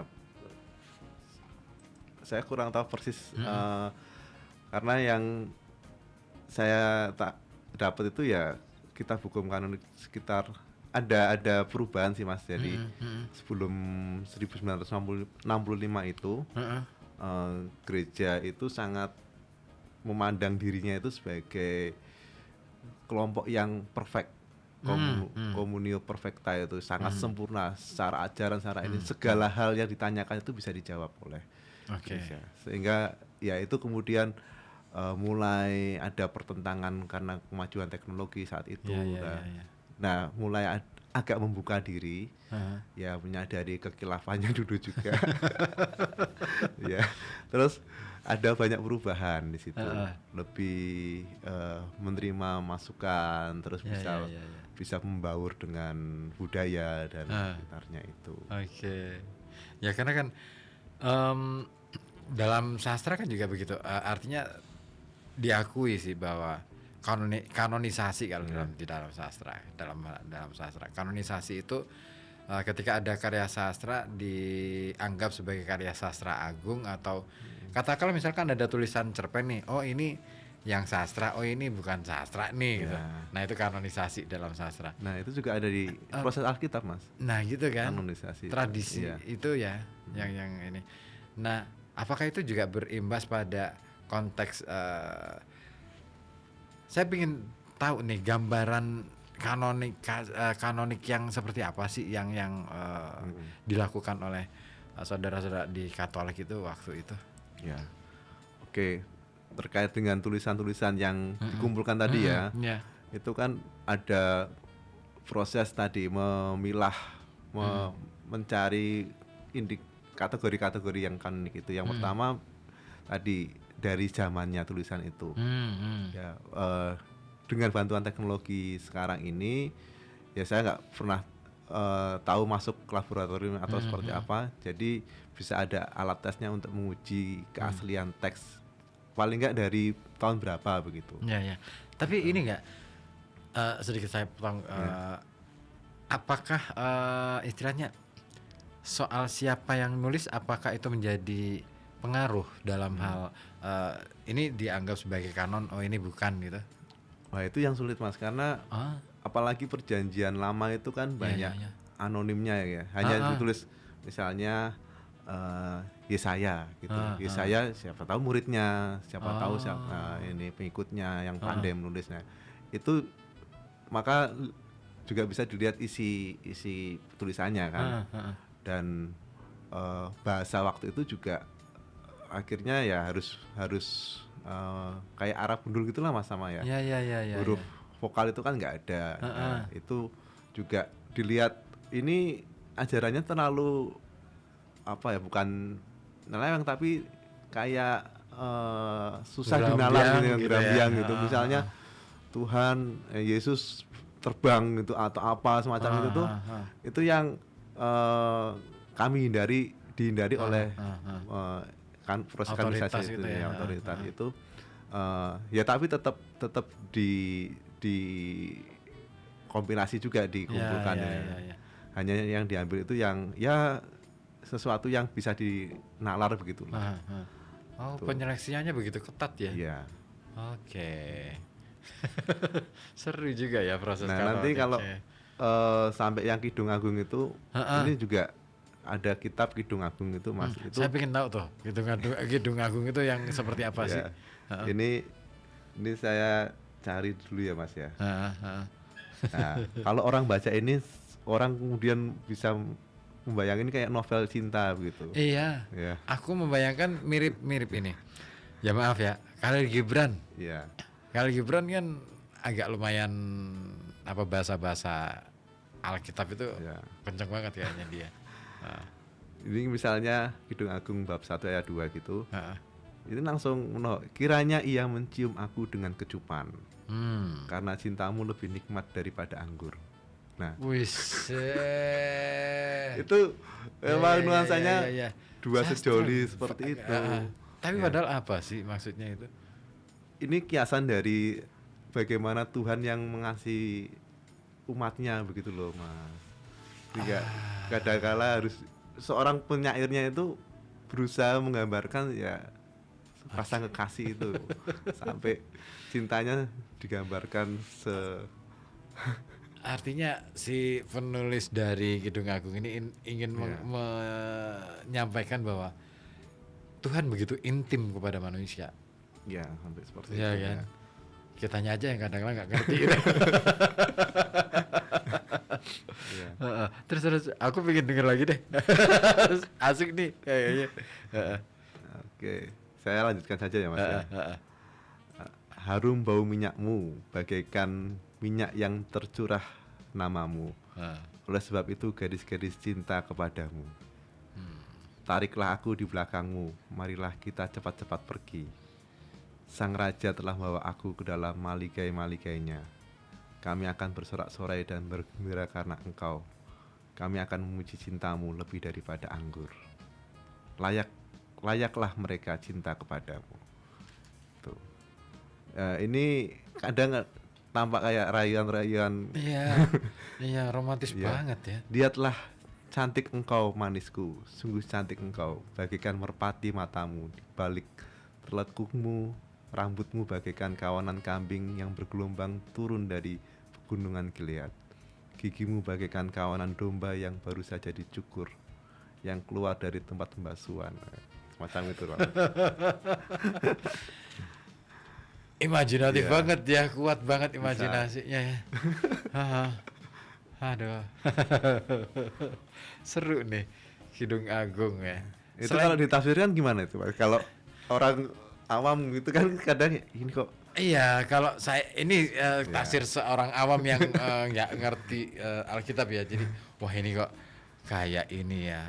saya kurang tahu persis karena yang saya tak dapat itu ya kitab hukum kanonik sekitar ada perubahan sih Mas. Jadi sebelum 1965 itu gereja itu sangat memandang dirinya itu sebagai kelompok yang perfect, communio perfecta, itu sangat sempurna secara ajaran, secara ini segala hal yang ditanyakan itu bisa dijawab oleh gereja. Sehingga ya itu kemudian mulai ada pertentangan karena kemajuan teknologi saat itu. Nah, mulai agak membuka diri, ya menyadari kekilafannya dulu juga. Ya, terus ada banyak perubahan di situ, lebih menerima masukan, terus bisa membaur dengan budaya dan sekitarnya itu. Ya karena kan dalam sastra kan juga begitu, artinya diakui sih bahwa kanonisasi kalau dalam sastra kanonisasi itu ketika ada karya sastra dianggap sebagai karya sastra agung, atau katakanlah misalkan ada tulisan cerpen nih, oh ini yang sastra, oh ini bukan sastra nih gitu. Nah itu kanonisasi dalam sastra. Nah itu juga ada di proses Alkitab Mas. Nah gitu kan, kanonisasi tradisi itu ya yang ini. Nah apakah itu juga berimbas pada konteks saya ingin tahu nih gambaran kanonik yang seperti apa sih yang dilakukan oleh saudara-saudara di Katolik itu waktu itu? Ya, oke. Terkait dengan tulisan-tulisan yang dikumpulkan tadi itu kan ada proses tadi memilah, mencari kategori-kategori yang kanonik itu. Yang pertama tadi dari zamannya tulisan itu. Ya, dengan bantuan teknologi sekarang ini, ya saya nggak pernah tahu masuk ke laboratorium atau seperti apa. Jadi bisa ada alat tesnya untuk menguji keaslian teks paling nggak dari tahun berapa begitu. Ya. Tapi ini nggak sedikit saya potong. Apakah istilahnya soal siapa yang nulis, apakah itu menjadi pengaruh dalam hal ini dianggap sebagai kanon, oh ini bukan gitu? Wah itu yang sulit Mas, karena apalagi perjanjian lama itu kan banyak anonimnya ya, hanya ditulis misalnya Yesaya gitu. Yesaya siapa tahu muridnya, siapa tahu ini pengikutnya yang pandai menulisnya. Itu maka juga bisa dilihat isi tulisannya kan. Dan bahasa waktu itu juga akhirnya ya harus kayak Arab gundul gitulah Mas sama ya. Huruf vokal itu kan nggak ada. Nah, itu juga dilihat ini ajarannya terlalu apa ya, bukan nyeleweng tapi kayak susah dinalar gitu, gerambiang gitu. Misalnya Tuhan Yesus terbang gitu atau apa semacam itu tuh itu yang kami dihindari oleh kan proses kanisasi itu ya, otoritas itu ya, tapi tetap di kompilasi juga dikumpulkan ya. Hanya yang diambil itu yang ya sesuatu yang bisa dinalar begitu. Oh, penyeleksiannya begitu ketat ya? Iya. Oke. Seru juga ya proses. Nah nanti kalau sampai yang Kidung Agung itu ini juga ada kitab Kidung Agung itu Mas. Itu saya pengen tahu tuh Kidung Agung itu yang seperti apa sih? Ini saya cari dulu ya Mas ya. Nah kalau orang baca ini, orang kemudian bisa membayangin kayak novel cinta begitu. Iya. Aku membayangkan mirip ini. Ya maaf ya, Khalil Gibran. Iya. Khalil Gibran kan agak lumayan apa bahasa Alkitab itu kenceng banget kayaknya dia. Ini misalnya Kidung Agung bab 1 ayat 2 gitu. Ini langsung kiranya ia mencium aku dengan kecupan. Karena cintamu lebih nikmat daripada anggur. Nah, itu memang nuansanya dua sejoli seperti itu. Tapi padahal apa sih maksudnya itu? Ini kiasan dari bagaimana Tuhan yang mengasihi umatnya begitu loh Mas. Tidak kadang-kala harus seorang penyairnya itu berusaha menggambarkan ya pasang kekasih itu sampai cintanya digambarkan Artinya si penulis dari Kidung Agung ini ingin menyampaikan bahwa Tuhan begitu intim kepada manusia. Ya, sampai seperti ya, itu. Kan? Ya. Kitanya aja yang kadang-kadang nggak ngerti. Terus aku pengen denger lagi deh. Asik nih kayaknya. Oke, saya lanjutkan saja ya Mas ya. Harum bau minyakmu bagaikan minyak yang tercurah namamu. Oleh sebab itu gadis-gadis cinta kepadamu. Tariklah aku di belakangmu, marilah kita cepat-cepat pergi. Sang raja telah membawa aku ke dalam maligai-maligainya. Kami akan bersorak-sorai dan bergembira karena engkau. Kami akan memuji cintamu lebih daripada anggur. Layaklah mereka cinta kepadamu. Tuh. Ini kadang tampak kayak rayuan-rayuan. Iya, romantis banget ya. Lihatlah cantik engkau manisku, sungguh cantik engkau, bagaikan merpati matamu, di balik terlekukmu, rambutmu bagaikan kawanan kambing yang bergelombang turun dari pegunungan Gilead. Gigimu bagaikan kawanan domba yang baru saja dicukur, yang keluar dari tempat pembasuhan. Macam itu Pak. Imajinatif banget ya, kuat banget imajinasinya ya. Aduh. Seru nih Kidung Agung ya. Itu kalau ditafsirkan gimana itu Pak? Kalau orang awam gitu kan kadang ini kok. Iya, kalau saya ini tafsir seorang awam yang nggak ngerti Alkitab ya. Jadi wah ini kok kayak ini ya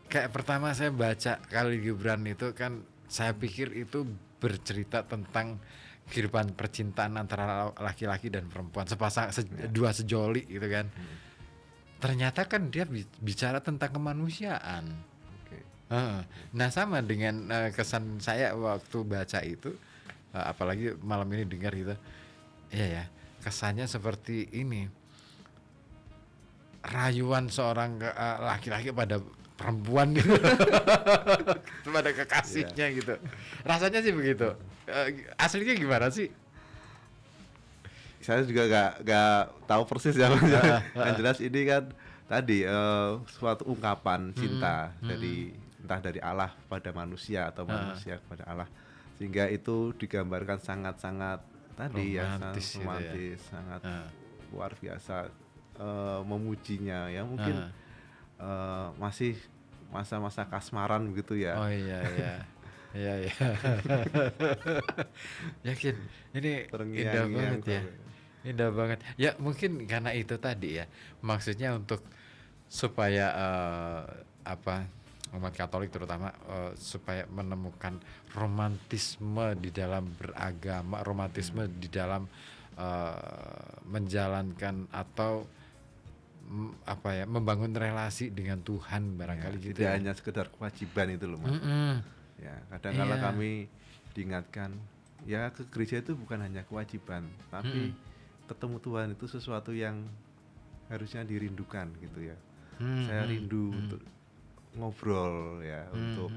kayak pertama saya baca Khalil Gibran itu kan saya pikir itu bercerita tentang kehidupan percintaan antara laki-laki dan perempuan, sepasang dua sejoli gitu kan. Ternyata kan dia bicara tentang kemanusiaan. Heeh. Nah sama dengan kesan saya waktu baca itu, apalagi malam ini dengar gitu, iya ya, kesannya seperti ini, rayuan seorang laki-laki pada perempuan gitu, pada kekasihnya gitu. Rasanya sih begitu. Aslinya gimana sih? Saya juga nggak tahu persis ya Mas. Yang jelas ini kan tadi suatu ungkapan cinta dari entah dari Allah pada manusia atau manusia kepada Allah, sehingga itu digambarkan sangat-sangat tadi Romantis sangat gitu ya. romantis, sangat luar biasa, memujinya ya mungkin masih masa-masa kasmaran begitu ya. Oh iya iya. Iya iya. Yakin ini indah Terngiang-ngiang banget ya. sampai. Indah banget. Ya mungkin karena itu tadi ya. Maksudnya untuk supaya umat Katolik terutama supaya menemukan romantisme di dalam beragama, romantisme di dalam menjalankan atau membangun relasi dengan Tuhan barangkali Ya, gitu. tidak Ya. hanya sekedar kewajiban itu loh Mas. Ya, kadang-kala Iya. kami diingatkan ya ke gereja itu bukan hanya kewajiban, tapi ketemu Tuhan itu sesuatu yang harusnya dirindukan gitu ya. Saya rindu untuk ngobrol ya, untuk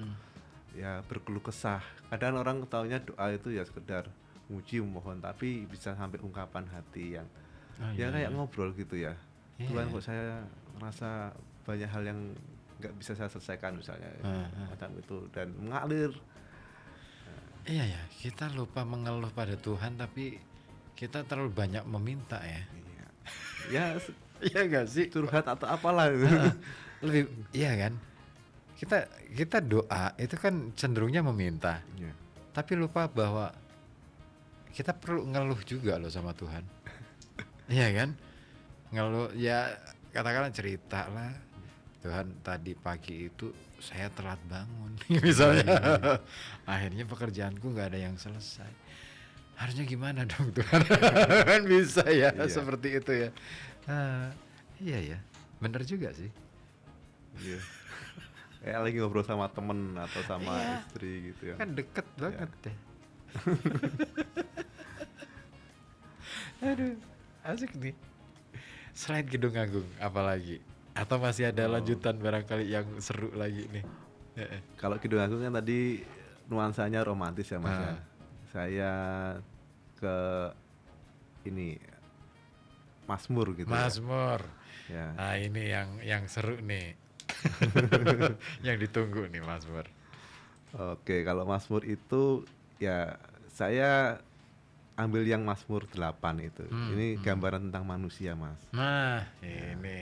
ya berkeluh kesah. Kadang orang taunya doa itu ya sekedar muji memohon, tapi bisa sampai ungkapan hati yang ya kayak ngobrol gitu ya. Tuhan kok saya merasa banyak hal yang nggak bisa saya selesaikan misalnya macam itu dan mengalir. Iya ya, kita lupa mengeluh pada Tuhan tapi kita terlalu banyak meminta ya. Ya Iya gak sih? curhat atau apalah gitu. Lebih iya kan? Kita doa itu kan cenderungnya meminta. Ya. Tapi lupa bahwa kita perlu ngeluh juga loh sama Tuhan. Iya kan? Ngeluh ya, katakanlah cerita lah. Tuhan tadi pagi itu saya telat bangun misalnya. Akhirnya pekerjaanku nggak ada yang selesai. Harusnya gimana dong Tuhan? Kan bisa ya Iya. seperti itu ya. Iya ya, bener juga sih. Iya. Kayak lagi ngobrol sama temen atau sama Iya. istri gitu ya. Kan deket banget deh. Aduh, asik nih. Selain Gedung Agung, apalagi? Atau masih ada lanjutan barangkali yang seru lagi nih? Kalau Kidung Agung kan tadi nuansanya romantis ya Mas ya. Saya ke ini Mazmur gitu Mazmur. ya. Nah ini yang seru nih. Yang ditunggu nih Mazmur. Oke, kalau Mazmur itu ya saya ambil yang Mazmur 8 itu. Ini gambaran tentang manusia, Mas. Nah ini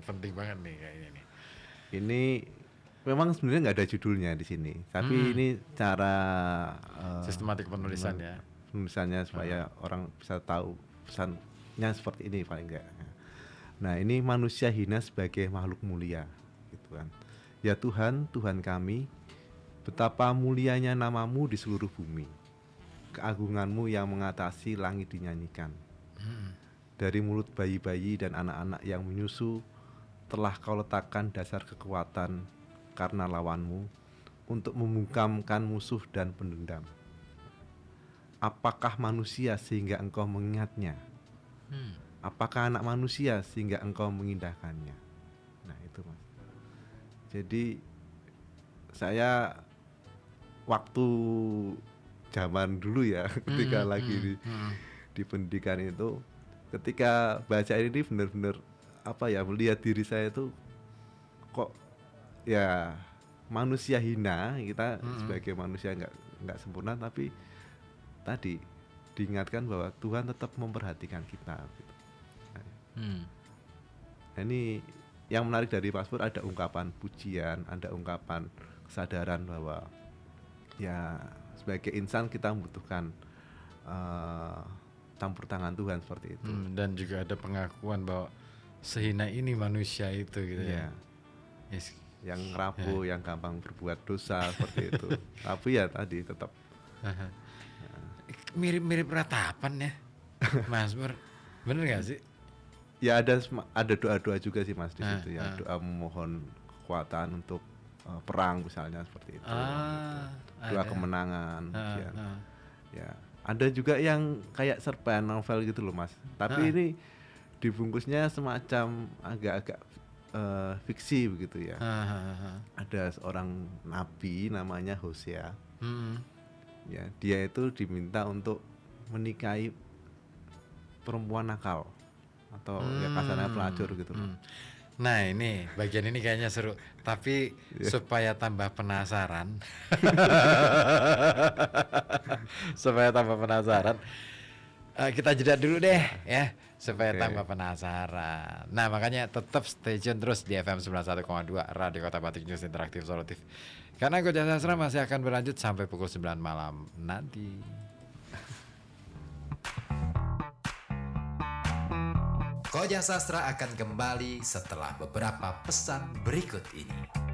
penting banget nih kayaknya nih. Ini memang sebenarnya nggak ada judulnya di sini, tapi ini cara Sistematik penulisan ya. penulisannya supaya orang bisa tahu pesannya seperti ini paling enggak. Nah, ini manusia hina sebagai makhluk mulia gitu kan. Ya Tuhan, Tuhan kami, betapa mulianya namamu di seluruh bumi. Keagunganmu yang mengatasi langit dinyanyikan. Dari mulut bayi-bayi dan anak-anak yang menyusu telah kau letakkan dasar kekuatan karena lawanmu untuk membungkamkan musuh dan pendendam. Apakah manusia sehingga engkau mengingatnya? Apakah anak manusia sehingga engkau mengindahkannya? Nah itu Mas. Jadi saya waktu zaman dulu ya ketika lagi di pendidikan itu, ketika baca ini benar-benar apa ya, melihat diri saya itu kok ya manusia hina, kita sebagai manusia nggak sempurna, tapi tadi diingatkan bahwa Tuhan tetap memperhatikan kita gitu. Nah, ini yang menarik dari Mazmur, ada ungkapan pujian, ada ungkapan kesadaran bahwa ya sebagai insan kita membutuhkan campur tangan Tuhan seperti itu. Dan juga ada pengakuan bahwa sehina ini manusia itu gitu ya. Yes. Yang rapuh, yang gampang berbuat dosa seperti itu. Tapi ya tadi tetap Mirip-mirip ratapan ya Mazmur, bener gak sih? ya ada doa-doa juga sih Mas di situ ya, doa memohon kekuatan untuk perang misalnya seperti itu. Dua ada. kemenangan. Ya, ada juga yang kayak cerpen novel gitu loh Mas. Tapi ini dibungkusnya semacam agak-agak fiksi begitu ya. Ada seorang nabi namanya Hosea. Ya, dia itu diminta untuk menikahi perempuan nakal atau ya kasarnya pelacur gitu loh. Nah ini bagian ini kayaknya seru, tapi supaya tambah penasaran, kita jeda dulu deh ya, supaya tambah penasaran. Nah makanya tetap stay tune terus di FM 91,2 Radio Kota Batik, News Interaktif Solutif. Karena Koja Sastra masih akan berlanjut sampai pukul 9 malam nanti. Koja Sastra akan kembali setelah beberapa pesan berikut ini.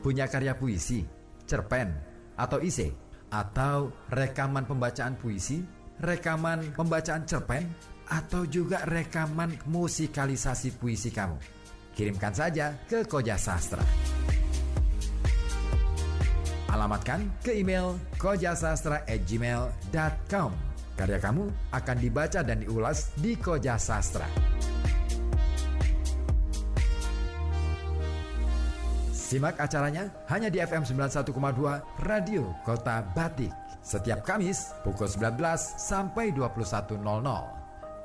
Punya karya puisi, cerpen, atau esai, atau rekaman pembacaan puisi, rekaman pembacaan cerpen, atau juga rekaman musikalisasi puisi kamu. Kirimkan saja ke Koja Sastra. Alamatkan ke email kojasastra@gmail.com. Karya kamu akan dibaca dan diulas di Koja Sastra. Simak acaranya hanya di FM 91,2 Radio Kota Batik. Setiap Kamis pukul 19 sampai 21.00.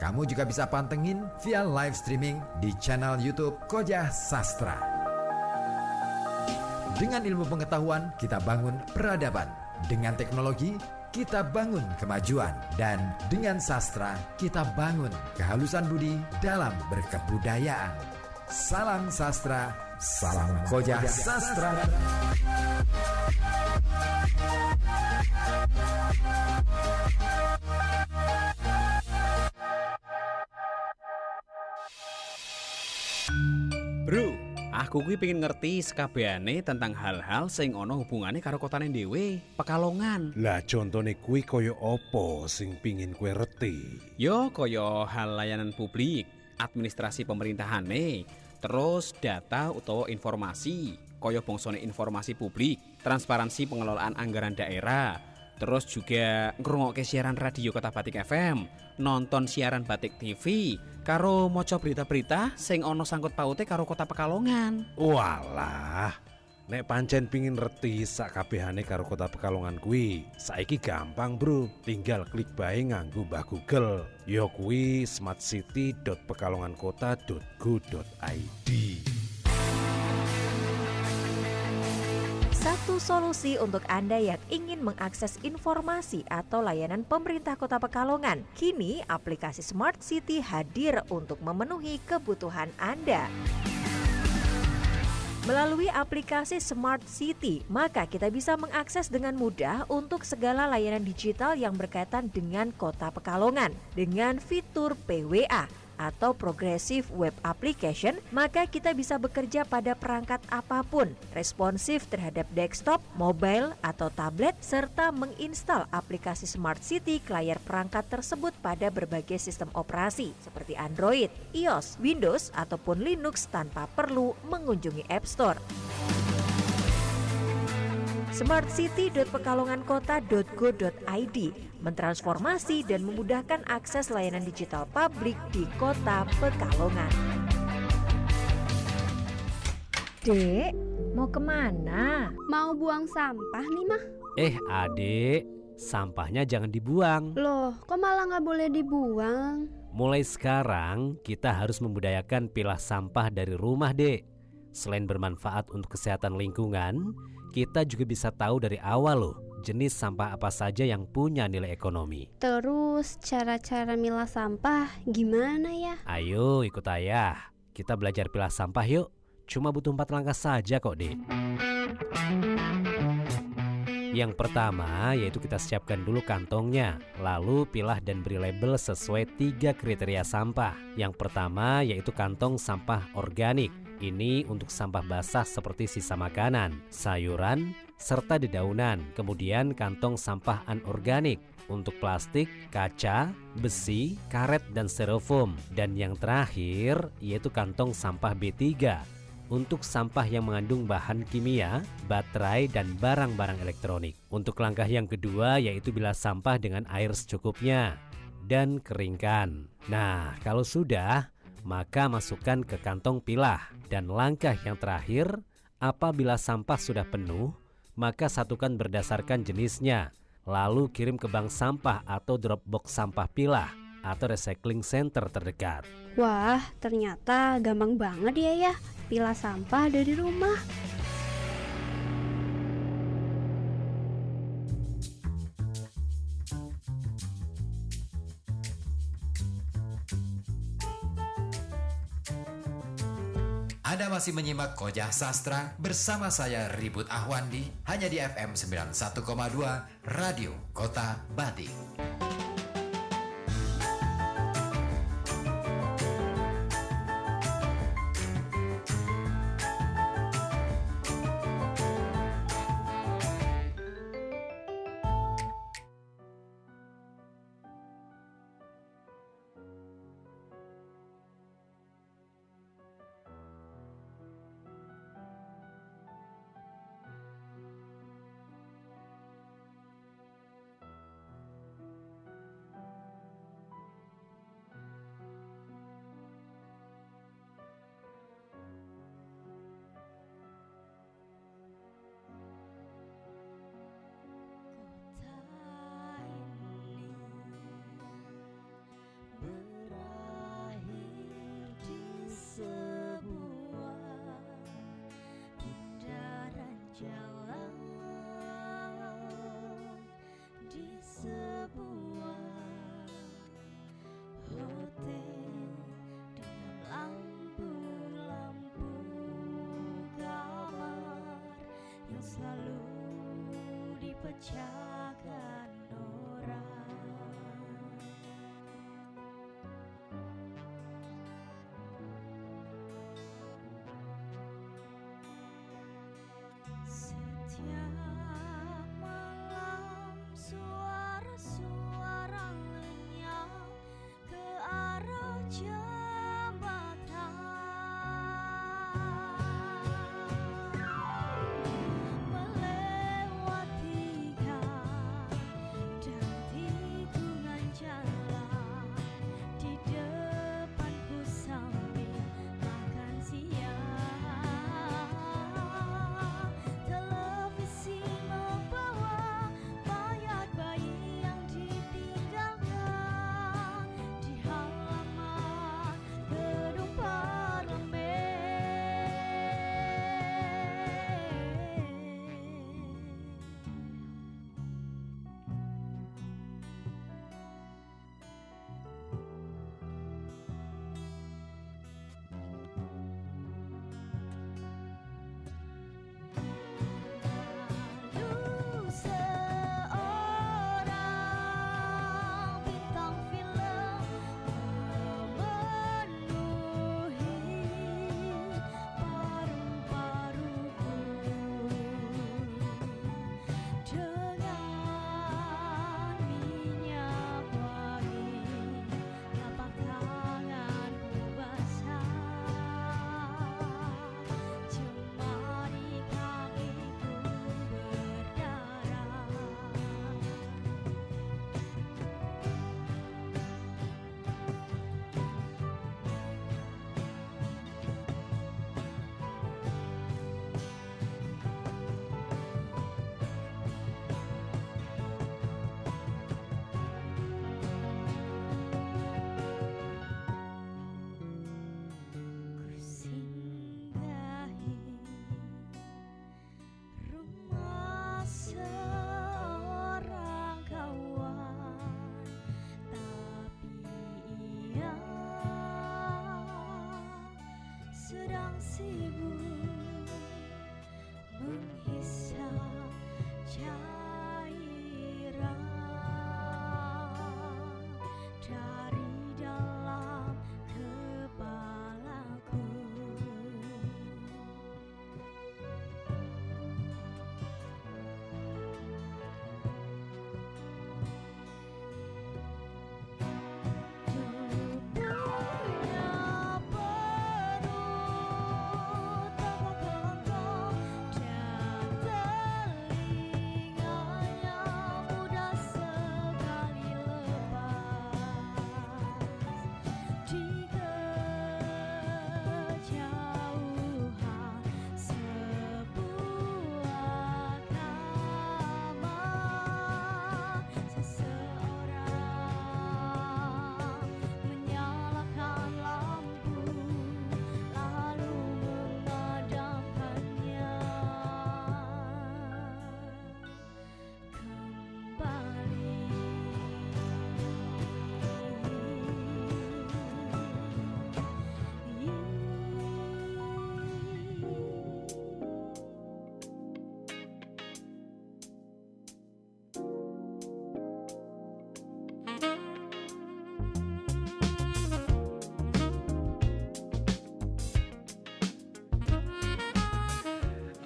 Kamu juga bisa pantengin via live streaming di channel YouTube Koja Sastra. Dengan ilmu pengetahuan kita bangun peradaban. Dengan teknologi kita bangun kemajuan. Dan dengan sastra kita bangun kehalusan budi dalam berkebudayaan. Salam sastra, salam Koja Sastra. Bro, aku kuwi pengen ngerti sekabehane tentang hal-hal sing ana hubungane karo kotane dhewe, Pekalongan. Lah contone kuwi kaya apa sing pingin kowe reti? Yo kaya hal layanan publik, administrasi pemerintahane, terus data utawa informasi, kaya bangsane informasi publik, transparansi pengelolaan anggaran daerah, terus juga ngrungokke siaran radio Kota Batik FM, nonton siaran Batik TV, karo maca berita-berita sing ana sangkut paute karo Kota Pekalongan. Walah, nek pancen pingin reti sakabehane karo Kota Pekalongan kuwi, saiki gampang bro, tinggal klik bae nganggo Mbah Google. Ya kuwi smartcity.pekalongankota.go.id. Satu solusi untuk Anda yang ingin mengakses informasi atau layanan pemerintah Kota Pekalongan. Kini aplikasi Smart City hadir untuk memenuhi kebutuhan Anda. Melalui aplikasi Smart City, maka kita bisa mengakses dengan mudah untuk segala layanan digital yang berkaitan dengan Kota Pekalongan. Dengan fitur PWA atau Progressive Web Application, maka kita bisa bekerja pada perangkat apapun, responsif terhadap desktop, mobile, atau tablet, serta menginstal aplikasi Smart City ke layar perangkat tersebut pada berbagai sistem operasi seperti Android, iOS, Windows, ataupun Linux tanpa perlu mengunjungi App Store. smartcity.pekalongankota.go.id mentransformasi dan memudahkan akses layanan digital publik di Kota Pekalongan. Dek, mau kemana? Mau buang sampah nih mah. Adek, sampahnya jangan dibuang. Loh, kok malah nggak boleh dibuang? Mulai sekarang kita harus membudayakan pilah sampah dari rumah, Dek. Selain bermanfaat untuk kesehatan lingkungan, kita juga bisa tahu dari awal loh jenis sampah apa saja yang punya nilai ekonomi. Terus cara-cara milah sampah gimana ya? Ayo ikut ayah, kita belajar pilah sampah yuk. Cuma butuh 4 langkah saja kok, Dek. Yang pertama yaitu kita siapkan dulu kantongnya, lalu pilah dan beri label sesuai 3 kriteria sampah. Yang pertama yaitu kantong sampah organik. Ini untuk sampah basah seperti sisa makanan, sayuran, serta dedaunan. Kemudian kantong sampah anorganik untuk plastik, kaca, besi, karet, dan styrofoam. Dan yang terakhir yaitu kantong sampah B3 untuk sampah yang mengandung bahan kimia, baterai, dan barang-barang elektronik. Untuk langkah yang kedua yaitu bilas sampah dengan air secukupnya dan keringkan. Nah, kalau sudah, maka masukkan ke kantong pilah. Dan langkah yang terakhir, apabila sampah sudah penuh, maka satukan berdasarkan jenisnya. Lalu kirim ke bank sampah atau drop box sampah pilah atau recycling center terdekat. Wah, ternyata gampang banget ya pilah sampah dari rumah. Anda masih menyimak Kojah Sastra bersama saya Ribut Ahwandi hanya di FM 91,2 Radio Kota Batik. Pecahkan orang. Setiap malam suara-suara lenyap ke arah jembatan, melewati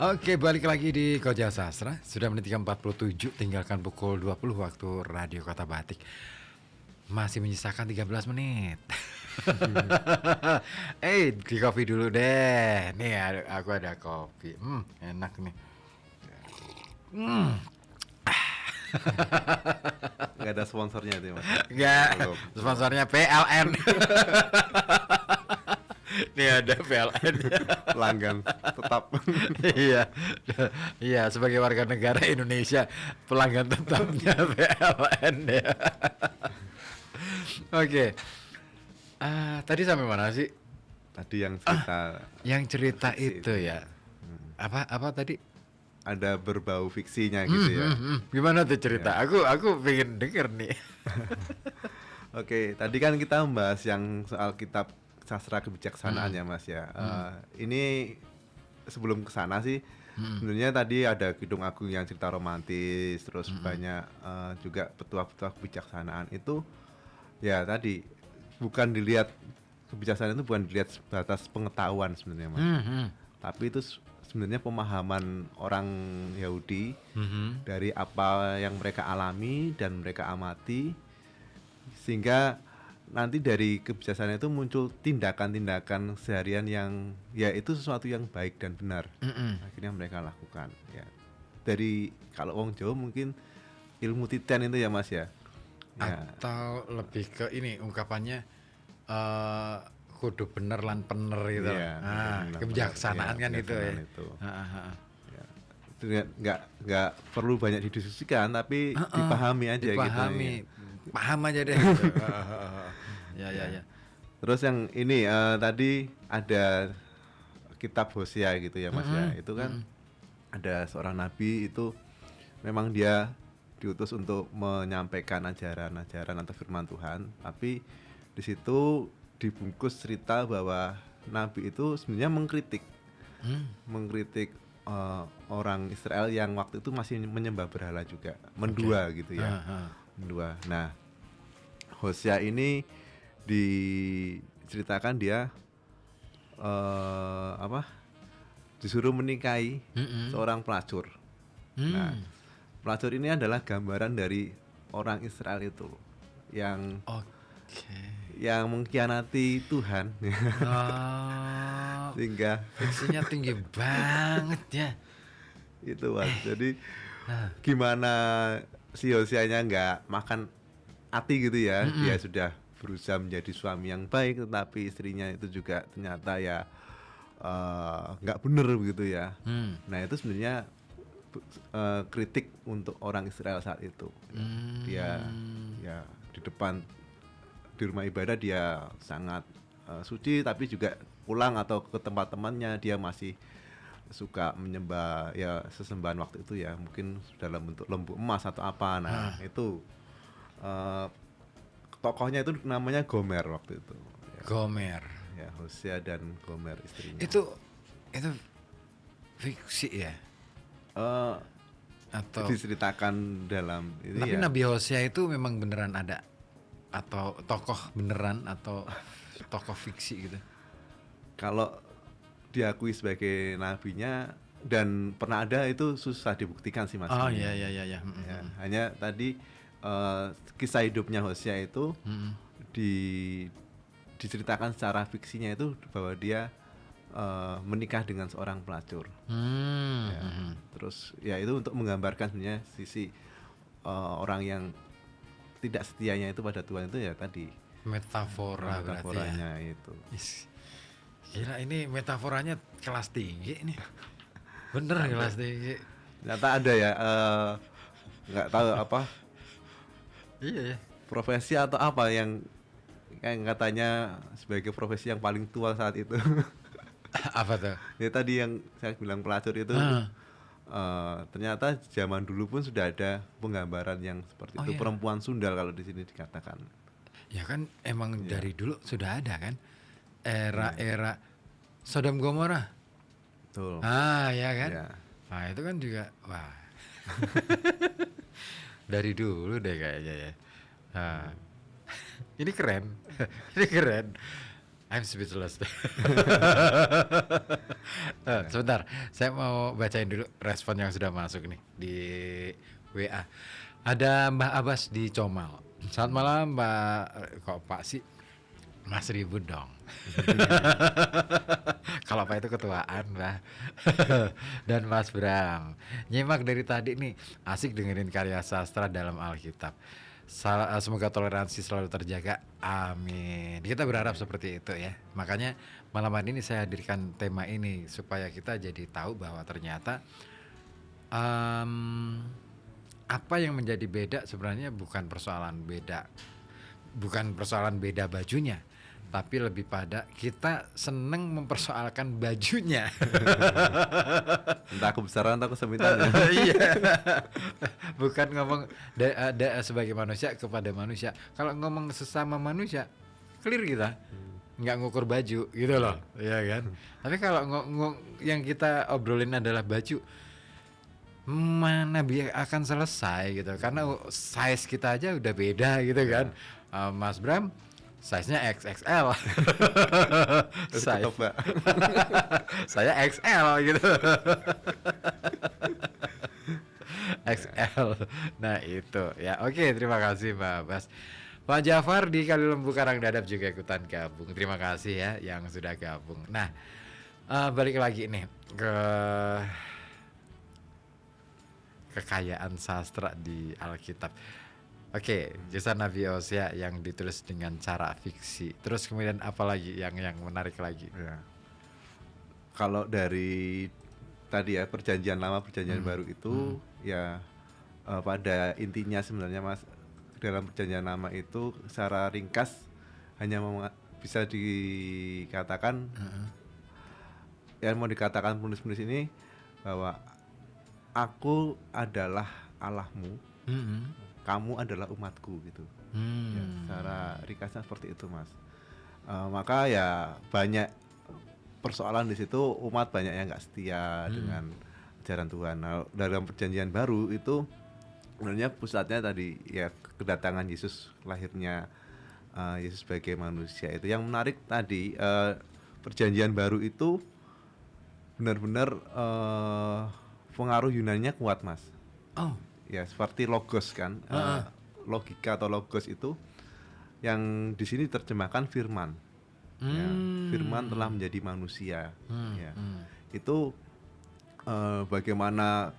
Oke, balik lagi di Koja Sastra. Sudah menit 47, tinggalkan pukul 20 waktu Radio Kota Batik. Masih menyisakan 13 menit. Di kopi dulu deh. Nih aku ada kopi. Enak nih. Nggak ada sponsornya itu, Mas? Nggak, sponsornya PLN. Nih ada PLN. Pelanggan tetap. Iya, sebagai warga negara Indonesia, pelanggan tetapnya PLN ya. Oke. Tadi sampai mana sih? Tadi yang cerita. Yang cerita itu ya. Apa tadi? Ada berbau fiksinya gitu ya. Gimana tuh cerita? Ya. Aku pengen denger nih. Oke, tadi kan kita membahas yang soal kitab sastra kebijaksanaan ya Mas ya. Ini sebelum kesana sih, sebenarnya tadi ada Kidung Agung yang cerita romantis, terus banyak juga petuah-petuah kebijaksanaan itu. Ya tadi bukan dilihat kebijaksanaan itu bukan dilihat sebatas pengetahuan sebenarnya Mas. Tapi itu sebenarnya pemahaman orang Yahudi dari apa yang mereka alami dan mereka amati, sehingga nanti dari kebijaksanaan itu muncul tindakan-tindakan seharian yang ya itu sesuatu yang baik dan benar. Akhirnya mereka lakukan ya. Dari kalau wong Jawa mungkin ilmu titen itu ya Mas ya. Atau lebih ke ini ungkapannya kudu bener lan pener gitu. Kebijaksanaan kan itu ya. Itu nggak perlu banyak didiskusikan tapi dipahami aja gitu. Paham aja deh gitu. Ya. Terus yang ini tadi ada kitab Hosea gitu ya Mas ya. Itu kan ada seorang nabi itu memang dia diutus untuk menyampaikan ajaran-ajaran atau firman Tuhan, tapi di situ dibungkus cerita bahwa nabi itu sebenarnya mengkritik orang Israel yang waktu itu masih menyembah berhala juga, mendua gitu ya. Mendua. Nah, Hosea ini diceritakan dia disuruh menikahi seorang pelacur. Nah, pelacur ini adalah gambaran dari orang Israel itu yang yang mengkhianati Tuhan. Sehingga fiksinya tinggi banget ya. Itu Mas. Jadi gimana si Hosea-nya nggak makan hati gitu ya. Dia sudah berusaha menjadi suami yang baik, tetapi istrinya itu juga ternyata ya nggak bener begitu ya. Nah itu sebenarnya kritik untuk orang Israel saat itu. Dia ya di depan di rumah ibadah dia sangat suci, tapi juga pulang atau ke tempat temannya dia masih suka menyembah ya sesembahan waktu itu ya, mungkin dalam bentuk lembu emas atau apa. Nah itu tokohnya itu namanya Gomer waktu itu ya. Gomer ya, Hosea dan Gomer istrinya. Itu fiksi ya atau diceritakan dalam ini. Tapi ya. Nabi Hosea itu memang beneran ada atau tokoh beneran atau tokoh fiksi gitu? Kalau diakui sebagai nabinya dan pernah ada itu susah dibuktikan sih Mas. Oh iya. Ya, hanya tadi kisah hidupnya Hosea itu diceritakan secara fiksinya itu bahwa dia menikah dengan seorang pelacur. Terus ya itu untuk menggambarkan sebenarnya sisi orang yang tidak setianya itu pada Tuhan itu ya tadi metaforanya ya. Itu. Gila, ini metaforanya kelas tinggi nih. Bener kelas tinggi. Ternyata ada ya, nggak tahu apa. Iya. Profesi atau apa yang katanya sebagai profesi yang paling tua saat itu. Apa tuh? Ya tadi yang saya bilang pelacur itu. Ternyata zaman dulu pun sudah ada penggambaran yang seperti itu, perempuan sundal kalau di sini dikatakan. Ya kan emang dari dulu sudah ada kan era Sodom Gomora. Betul. Ya kan. Nah itu kan juga wah. Dari dulu deh kayaknya ya. Ini keren. I'm speechless. Sebentar, saya mau bacain dulu respon yang sudah masuk nih di WA. Ada Mbak Abbas di Comal. Selamat malam Mbak, kok Pak sih? Mas ribut dong. Kalau Pak itu ketuaan Mbak. Dan Mas Bram, nyimak dari tadi nih, asik dengerin karya sastra dalam Alkitab. Semoga toleransi selalu terjaga, amin. Kita berharap seperti itu ya. Makanya malam hari ini saya hadirkan tema ini supaya kita jadi tahu bahwa ternyata apa yang menjadi beda sebenarnya bukan persoalan beda bajunya, tapi lebih pada kita seneng mempersoalkan bajunya. Entah kebesaran atau kesempitannya. Iya. Bukan ngomong sebagai manusia kepada manusia. Kalau ngomong sesama manusia, clear kita. Nggak ngukur baju gitu loh, ya kan. Tapi kalau yang kita obrolin adalah baju, mana akan selesai gitu. Karena size kita aja udah beda gitu kan. Mas Bram size-nya XXL. Saya XL gitu. XL. Nah itu ya. Oke, terima kasih Mbak Bas. Pak Jafar di Kali Lembu Karangdadap juga ikutan gabung. Terima kasih ya yang sudah gabung. Nah, balik lagi nih ke kekayaan sastra di Alkitab. Oke, Kisah Nabi Hosea yang ditulis dengan cara fiksi. Terus kemudian apa lagi yang menarik lagi? Ya. Kalau dari tadi ya perjanjian lama perjanjian baru itu ya pada intinya sebenarnya Mas, dalam perjanjian lama itu secara ringkas hanya bisa dikatakan yang mau dikatakan penulis-penulis ini bahwa aku adalah Allahmu, kamu adalah umatku gitu. Ya, secara ringkasnya seperti itu Mas. Maka ya banyak persoalan di situ, umat banyak yang nggak setia dengan ajaran Tuhan. Nah, dalam perjanjian baru itu sebenarnya pusatnya tadi ya kedatangan Yesus, lahirnya Yesus sebagai manusia. Itu yang menarik tadi, perjanjian baru itu benar-benar pengaruh Yunaninya kuat Mas. Oh ya, seperti logos kan, logika atau logos itu yang di sini terjemahkan firman. Ya, firman telah menjadi manusia. Ya. Itu bagaimana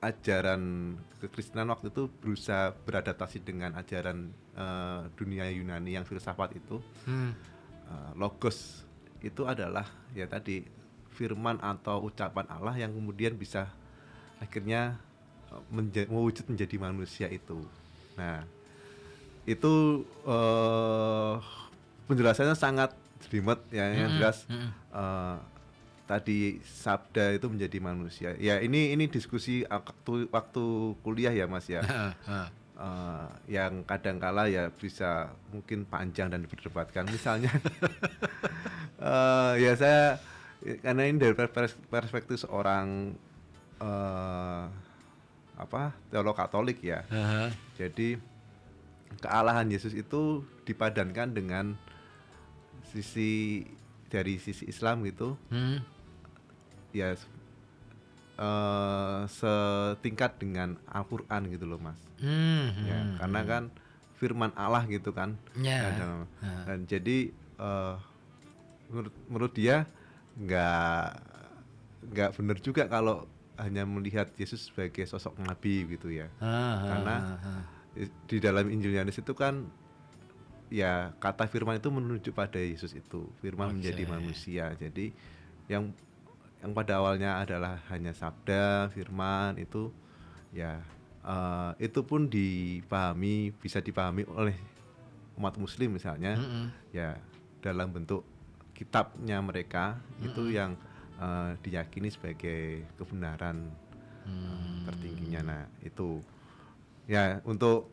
ajaran kekristenan waktu itu berusaha beradaptasi dengan ajaran dunia Yunani yang filsafat itu. Logos itu adalah ya tadi firman atau ucapan Allah yang kemudian bisa akhirnya mewujud menjadi manusia itu. Nah, itu penjelasannya sangat jelimet ya, yang jelas tadi sabda itu menjadi manusia. Ya ini diskusi waktu kuliah ya Mas ya. Yang kadangkala ya bisa mungkin panjang dan diperdebatkan. Misalnya ya saya karena ini dari perspektif seorang teolog Katolik ya. Jadi kealahan Yesus itu dipadankan dengan dari sisi Islam gitu. Ya setingkat dengan Al-Qur'an gitu loh Mas. Ya, karena kan firman Allah gitu kan. Dan jadi menurut dia nggak benar juga kalau hanya melihat Yesus sebagai sosok nabi gitu ya. Karena di dalam Injil Yohanes itu kan ya kata firman itu menunjuk pada Yesus itu. Firman menjadi manusia. Jadi yang pada awalnya adalah hanya sabda, firman itu ya itu pun bisa dipahami oleh umat muslim misalnya. Ya dalam bentuk kitabnya mereka itu yang diyakini sebagai kebenaran tertingginya. Nah itu ya untuk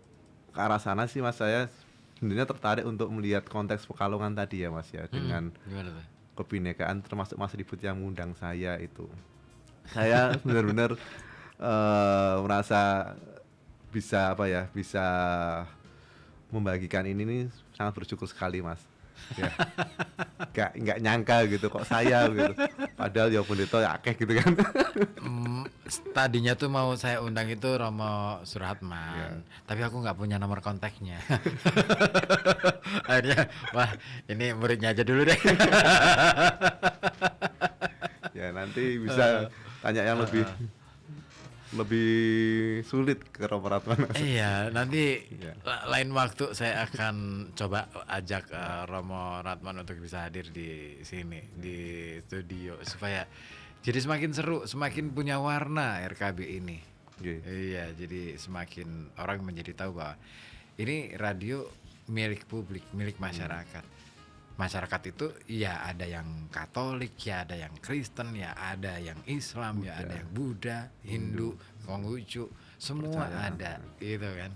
ke arah sana sih Mas, saya sebenarnya tertarik untuk melihat konteks Pekalongan tadi ya Mas ya, dengan kebinekaan, termasuk Mas Ribut yang mengundang saya itu. Saya benar-benar merasa bisa bisa membagikan ini nih, sangat bersyukur sekali Mas ya. nggak nyangka gitu kok saya gitu. Padahal ya pendeta ya akeh gitu kan. Tadinya tuh mau saya undang itu Romo Suratman, tapi aku nggak punya nomor kontaknya. Akhirnya, wah ini muridnya aja dulu deh. Ya nanti bisa tanya yang lebih sulit ke Romo Ratman. Iya, nanti lain waktu saya akan coba ajak Romo Ratman untuk bisa hadir di sini di studio supaya jadi semakin seru, semakin punya warna RKB ini. Iya, jadi semakin orang menjadi tahu bahwa ini radio milik publik, milik masyarakat. Masyarakat itu ya ada yang Katolik, ya ada yang Kristen, ya ada yang Islam, ya ada yang Buddha, Hindu, Konghucu, semua percaya. ada gitu kan.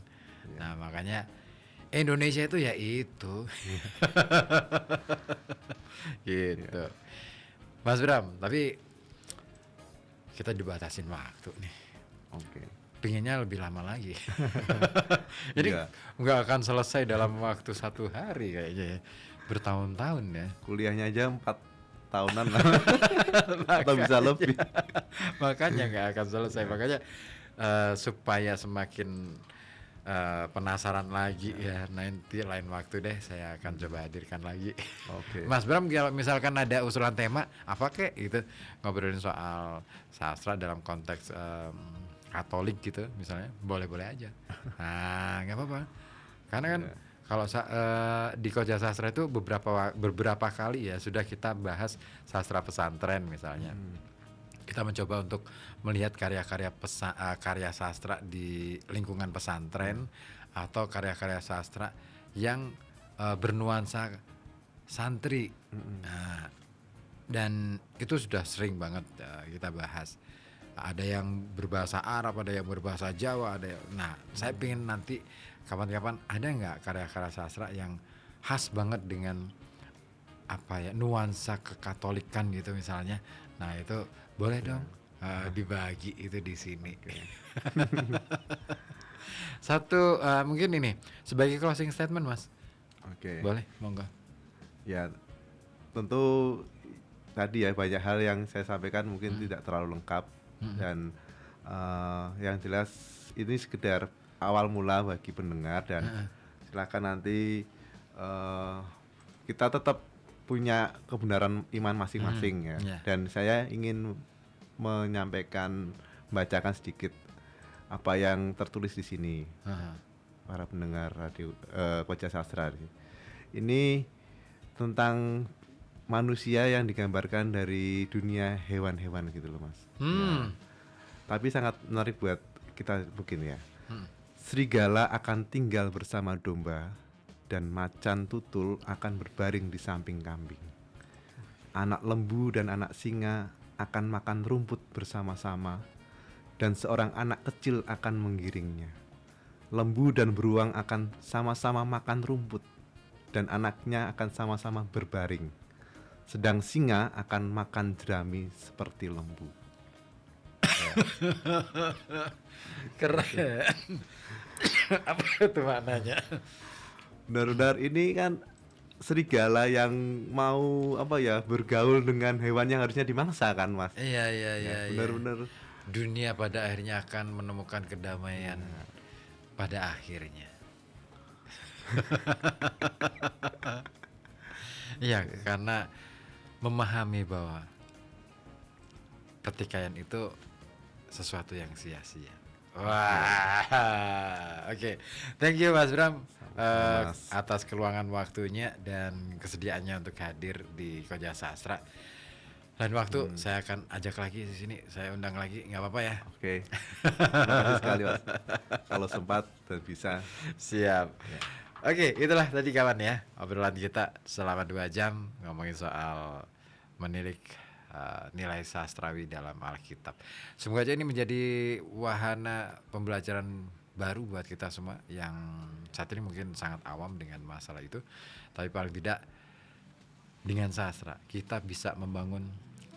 Nah makanya Indonesia itu ya itu. Gitu. Mas Bram, tapi kita dibatasin waktu nih. Oke. Pinginnya lebih lama lagi. Jadi nggak akan selesai dalam waktu 1 hari kayaknya ya. Bertahun-tahun ya. Kuliahnya aja 4 tahunan lah. Atau bisa lebih. Makanya nggak akan selesai. Makanya supaya semakin penasaran lagi ya, nanti lain waktu deh saya akan coba hadirkan lagi. Oke. Mas Bram, kalau misalkan ada usulan tema apa kek gitu, ngobrolin soal sastra dalam konteks Katolik gitu misalnya, boleh-boleh aja. Nah nggak apa-apa, karena kan kalau di Koja Sastra itu beberapa kali ya sudah kita bahas sastra pesantren misalnya. Kita mencoba untuk melihat karya-karya karya sastra di lingkungan pesantren atau karya-karya sastra yang bernuansa santri. Nah, dan itu sudah sering banget kita bahas. Ada yang berbahasa Arab, ada yang berbahasa Jawa, ada yang, nah saya pengen nanti kapan-kapan ada nggak karya-karya sastra yang khas banget dengan apa ya, nuansa kekatolikan gitu misalnya. Nah itu boleh dong dibagi itu di sini. Satu mungkin ini sebagai closing statement Mas. Oke. Boleh, monggo. Ya tentu tadi ya banyak hal yang saya sampaikan mungkin tidak terlalu lengkap. Dan yang jelas ini sekedar awal mula bagi pendengar dan silakan nanti kita tetap punya kebenaran iman masing-masing ya. Dan saya ingin menyampaikan, membacakan sedikit apa yang tertulis di sini. Para pendengar radio Koja Sastra. Ini tentang manusia yang digambarkan dari dunia hewan-hewan gitu loh Mas. Ya. Tapi sangat menarik buat kita begini ya. Serigala akan tinggal bersama domba dan macan tutul akan berbaring di samping kambing. Anak lembu dan anak singa akan makan rumput bersama-sama dan seorang anak kecil akan menggiringnya. Lembu dan beruang akan sama-sama makan rumput dan anaknya akan sama-sama berbaring. Sedang singa akan makan jerami seperti lembu. Keren. Apa itu maknanya? Benar-benar ini kan serigala yang mau apa ya, bergaul dengan hewan yang harusnya dimangsa kan Mas. Iya. Benar-benar dunia pada akhirnya akan menemukan kedamaian pada akhirnya. Iya, karena memahami bahwa pertikaian itu sesuatu yang sia-sia. Wah, oke. Thank you Mas Bram atas keluangan waktunya dan kesediaannya untuk hadir di Koja Sastra. Lain waktu saya akan ajak lagi di sini, saya undang lagi, nggak apa-apa ya? Oke. Terima kasih sekali Mas. Kalau sempat dan bisa. Siap. Oke, itulah tadi kawan ya obrolan kita selama 2 jam ngomongin soal menilik nilai sastrawi dalam Alkitab. Semoga aja ini menjadi wahana pembelajaran baru buat kita semua yang saat ini mungkin sangat awam dengan masalah itu, tapi paling tidak dengan sastra kita bisa membangun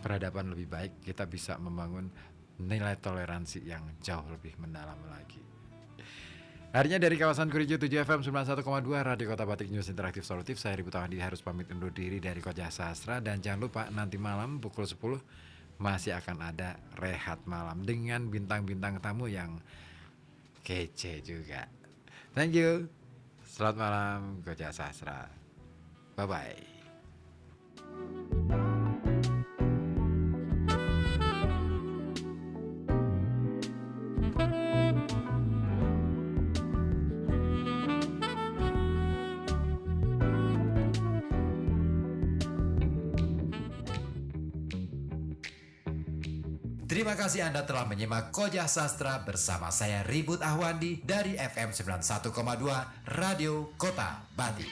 peradaban lebih baik, kita bisa membangun nilai toleransi yang jauh lebih mendalam lagi. Harinya dari kawasan Kurijo 7 FM 91,2 Radio Kota Batik News Interaktif Solutif. Saya Ribut Awandi harus pamit undur diri dari Koja Sastra. Dan jangan lupa nanti malam pukul 10 masih akan ada Rehat Malam dengan bintang-bintang tamu yang kece juga. Thank you. Selamat malam Koja Sastra. Bye-bye. Terima kasih Anda telah menyimak Koja Sastra bersama saya Ribut Ahwandi dari FM 91,2 Radio Kota Batik.